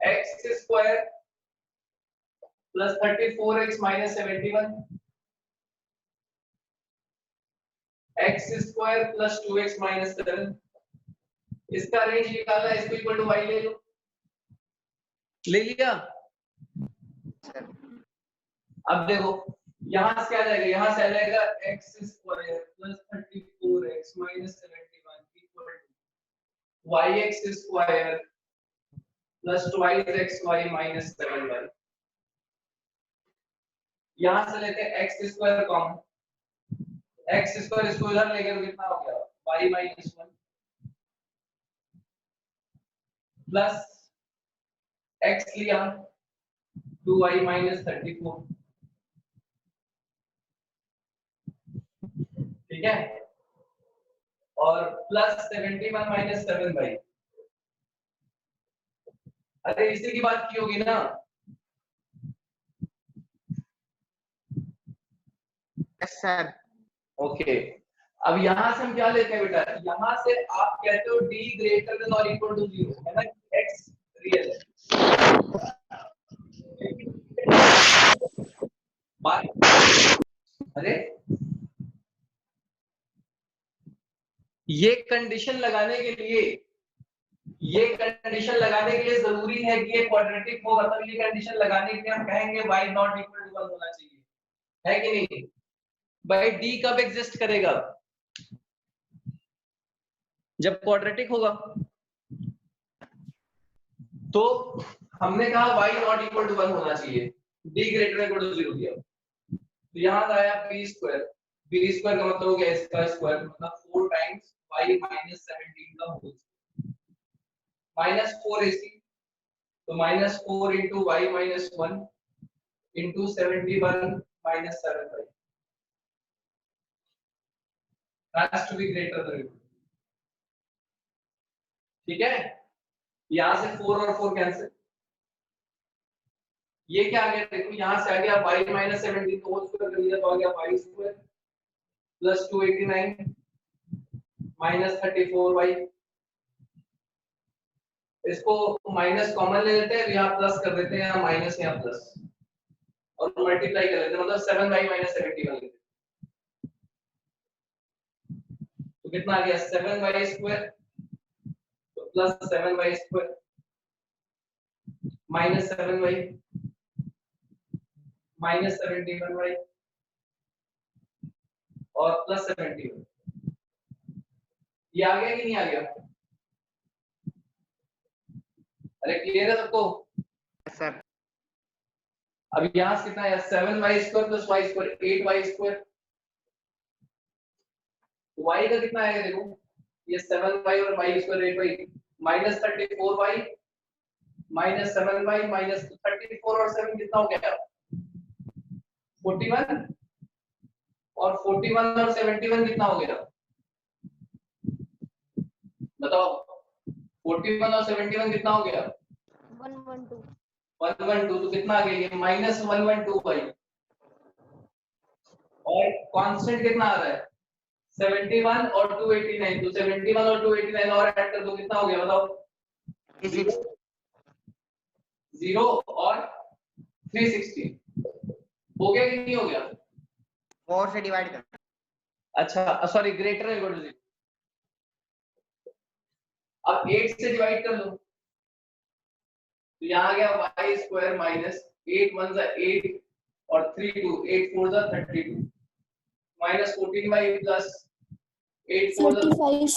x square plus 34x minus 71, x square plus 2x minus 7, इसका रेंज निकालना है, इसको इक्वल टू y ले लो। ले लिया? अब देखो यहां से क्या जाएगा, यहां से आ जाएगा x square plus 34x minus 71 equal to yx square plus 2xy minus 7y। यहां से लेते हैं x square common, x square इसको इधर लेके तो कितना हो गया y माइनस 1 प्लस x लिया 2y माइनस 34, ठीक है, और प्लस 71 माइनस 7y। अरे इसी की बात की होगी ना। Yes sir. ओके, अब यहां से हम क्या लेते हैं बेटा, यहां से आप कहते हो d ग्रेटर देन और इक्वल टू 0 है ना, x रियल है। अरे ये कंडीशन लगाने के लिए ये कंडीशन लगाने के लिए जरूरी है कि ये क्वाड्रेटिक हो, मतलब ये कंडीशन लगाने के लिए हम कहेंगे y नॉट इक्वल टू 1 होना चाहिए, है कि नहीं भाई? d कब एग्जिस्ट करेगा? जब क्वाड्रेटिक होगा। तो हमने कहा y नॉट इक्वल टू 1 होना चाहिए, d greater than equal to 0 दिया। तो यहां से आया b स्क्वायर का मतलब हो गया इसका स्क्वायर, मतलब 4 टाइम्स y माइनस 17 का होल माइनस 4 AC, तो minus 4 into y minus 1 into 71 minus 7y has to be greater than 0। ठीक है, यहां से 4 और 4 कैंसिल, ये क्या आ गया देखो, यहां से आ गया y माइनस 17 को होल स्क्वायर कर दिया तो आ गया y square plus 289 minus 34y। इसको माइनस कॉमन ले लेते हैं, यहाँ प्लस कर देते हैं, यहाँ माइनस यहाँ प्लस, और मल्टीप्लाई कर लेते हैं, मतलब 7y माइनस 71 लेते हैं। तो कितना आ गया 7y स्क्वायर तो plus 7y square minus 7y minus 71y और प्लस 71। ये आ गया कि नहीं आ गया? अरे क्लियर है सबको? सर अब यहां से कितना है 7y square plus y square 8y square, y का कितना आएगा देखो, ये 7y और y square 8y minus 34y minus 7y minus 34 और 7 कितना हो गया 41, और 41 और 71 कितना हो गया बताओ? 41 और 71 कितना हो गया 112, तो कितना आ गया ये माइनस 112y, और कांस्टेंट कितना आ रहा है 71 और 289, तो 71 और 289 और ऐड कर दो कितना हो गया बताओ? 0 और 360 हो गया कि नहीं हो गया? 4 से डिवाइड कर। अच्छा सॉरी, ग्रेटर है इक्वल टू 0। अब 8 से डिवाइड कर लो, तो यहाँ आ गया y स्क्वायर माइनस 8 1 जा 8 और 3 2 8 4 जा 32 माइनस 14y प्लस 8 4 जा 45।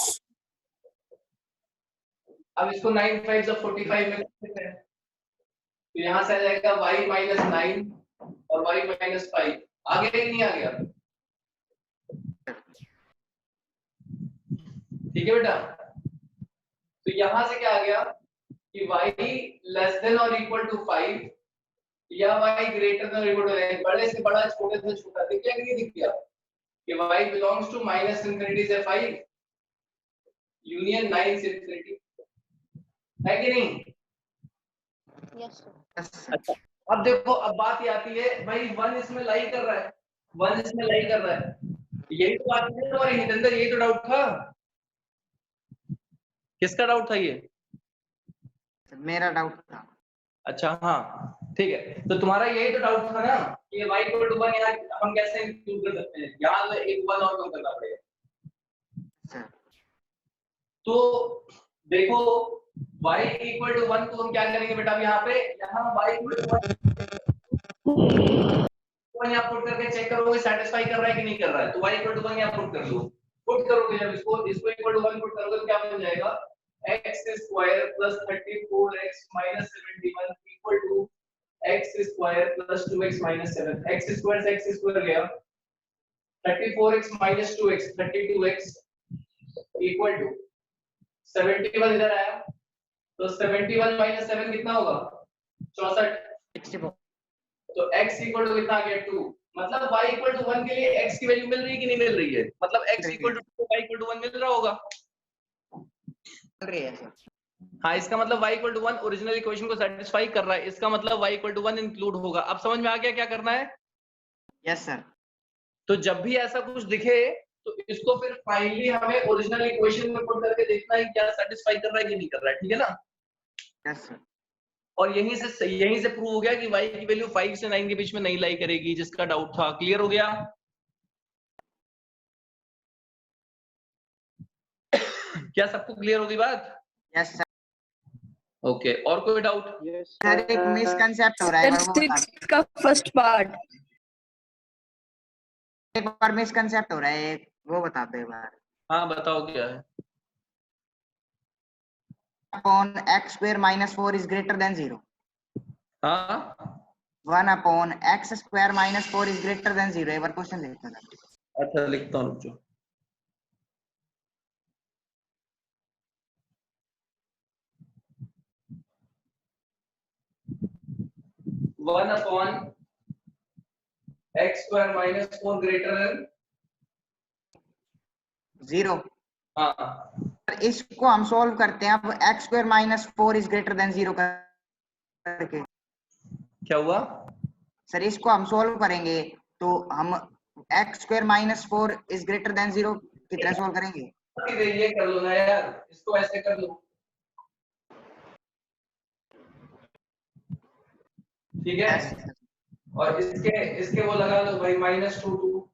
अब इसको 9 5 जा 45 में लिखते हैं, तो यहाँ से आ जाएगा y माइनस 9 और y माइनस 5। आ गया कि नहीं आ गया? ठीक है बेटा, तो यहां से क्या आ गया कि y लेस देन और इक्वल टू 5 या y ग्रेटर देन और इक्वल टू 9, बड़े से बड़ा छोटे से छोटा, दिख गया कि नहीं दिख गया कि y belongs to minus infinity से 5 यूनियन 9 से इंफिनिटी, है कि नहीं? Yes sir. अच्छा अब देखो, अब बात ये आती है भाई 1 इसमें लाई कर रहा है, 1 इसमें लाई कर रहा है, यही तो बात है तुम्हारी हितेंद्र, यही तो डाउट था। किसका डाउट था ये? मेरा डाउट था। अच्छा हाँ ठीक है, तो तुम्हारा यही तो डाउट था ना कि y इक्वल टू 1 यहाँ हम कैसे इंक्लूड कर सकते हैं, यहाँ तो एक 1 और कम करना पड़ेगा। तो देखो y इक्वल टू 1 को हम क्या करेंगे बेटा, अब यहाँ पे यहाँ y इक्वल टू 1 यहाँ पुट करके चेक करोगे सेटिस्फाई कर रहा है कि नहीं कर रहा है, तो y इक्वल टू 1 यहाँ पुट कर लो, पुट करोगे जब इसको इक्वल टू 1 पुट करोगे तो क्या बन जाएगा x square plus 34x minus 71 equal to x square plus 2x minus 7, x square से x स्क्वायर गया 34x minus 2x 32x equal to 71 इधर आया, तो 71 माइनस 7 कितना होगा 64, तो x इक्वल टू कितना आ गया 2, मतलब y इक्वल टू 1 के लिए x की वैल्यू मिल रही है कि नहीं मिल रही है, मतलब x equal to 2 y equal to 1 मिल रहा होगा, मिल रही है सर। हाँ इसका मतलब y equal to 1 original equation को सेटिस्फाई कर रहा है, इसका मतलब y इक्वल टू 1 इंक्लूड होगा। अब समझ में आ गया क्या करना है? Yes sir. तो जब भी ऐसा कुछ दिखे तो इसको फिर फाइनली हमें ओरिजिनल इक्वेशन में पुट करके देखना है क्या सेटिस्फाई कर रहा है कि नहीं कर रहा है, ठीक है ना? Yes sir. और यहीं से प्रूव हो गया कि y की वैल्यू 5 से 9 के बीच में नहीं लाई करेगी, जिसका डाउट था। क्लियर हो गया? क्या सबको क्लियर होगी बात? Yes sir. ओके, और कोई डाउट? सर एक मिसकंसेप्ट हो रहा है, सर वो बता 6 का फर्स्ट पार्ट। एक बार मिसकंसेप्ट हो रहा है, वो बता दो एक बार। हाँ बताओ क्या है? Upon x square minus 4 is greater than 0। हाँ 1 upon x square minus 4 is greater than 0। एक बार क्वेश्चन देखते हैं। अच्छा लिखता हूँ जो 1 upon x square minus 4 greater than 0। हाँ इसको हम सॉल्व करते हैं अब, x square minus 4 is greater than 0 करके। क्या हुआ? सर इसको हम सॉल्व करेंगे तो हम x square minus 4 is greater than 0 की तरह सॉल्व करेंगे। ये कर लो ना यार, इसको ऐसे कर लो, ठीक है? और इसके वो लगा लो भाई -2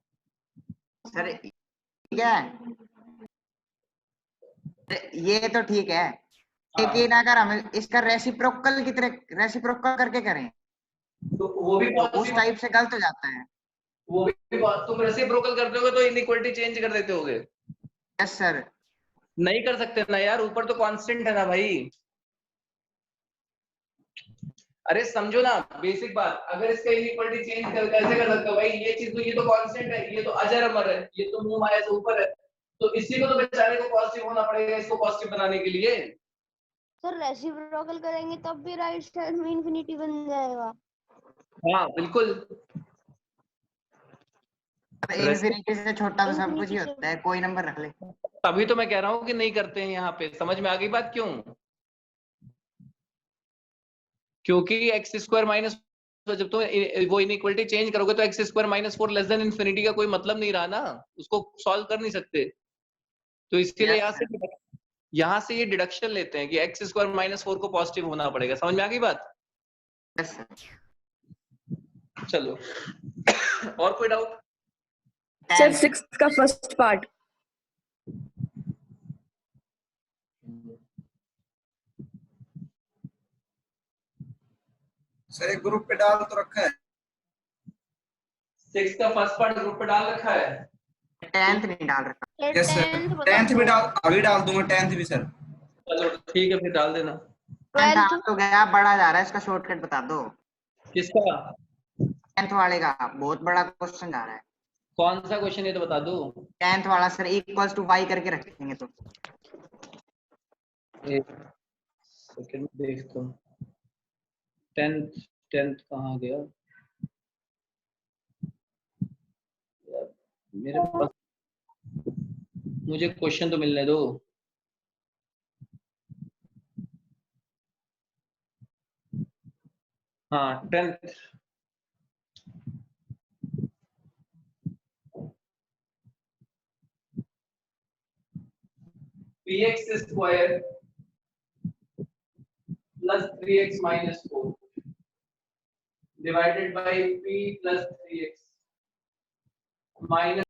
सर ठीक है, ये तो ठीक है, लेकिन अगर हम इसका रेसिप्रोकल की तरह रेसिप्रोकल करके करें तो वो भी तो उस टाइप से गलत हो जाता है। वो भी तुम रेसिप्रोकल करते होगे तो इनइक्वालिटी चेंज कर देते होगे। Yes sir. नहीं कर सकते ना यार, ऊपर तो कांस्टेंट है ना भाई। अरे समझो ना बेसिक बात, अगर इसका इनइक्वालिटी चेंज कर कैसे कर सकते हो भाई? ये चीज तो, ये तो कांस्टेंट है, ये तो अजर अमर है, ये तो मुंह माया से ऊपर है, तो इसी को तो बेचारे को पॉजिटिव होना पड़ेगा इसको पॉजिटिव बनाने के लिए। सर रेसिप्रोकल करेंगे तब भी राइट साइड में इंफिनिटी बन जाएगा। हाँ बिल्कुल, इनफिनिटी से छोटा तो सब कुछ ही इंफिनिटी से होता है, कोई नंबर रख ले। तभी तो मैं कह रहा हूँ कि नहीं करते हैं यहाँ पे। समझ में आ गई बात क्यों? क्योंकि एक्स स्क्वायर माइनस, जब तुम वो इनइक्वालिटी चेंज करोगे तो x square minus 4 less than infinity का कोई मतलब नहीं रहा ना, उसको सॉल्व कर नहीं सकते। तो इसके लिए यहाँ से ये डिडक्शन लेते हैं कि एक्स स्क्वायर माइनस 4 को पॉजिटिव होना पड़ेगा। समझ में आ गई बात? चलो और कोई डाउट? सर 6 का फर्स्ट पार्ट। सर एक ग्रुप पे डाल तो रखा है। 6 का फर्स्ट पार्ट ग्रुप पे डाल रखा है, 10th नहीं डाल रखा। यस सर, 10th भी डाल, अभी डाल दूंगा 10th भी सर। चलो ठीक है फिर डाल देना। 10th तो गया, बड़ा जा रहा है, इसका शॉर्टकट बता दो। किसका? 10th वाले का बहुत बड़ा क्वेश्चन जा रहा है। कौन सा क्वेश्चन है तो बता दो। 10th वाला सर इक्वल्स टू y करके रखेंगे तो। एक सेकंड देखता हूँ। 10th कहाँ गया यार? मेरे पास, मुझे क्वेश्चन तो मिलने दो। हाँ 10th, px square plus 3x minus 4 divided by p plus 3x minus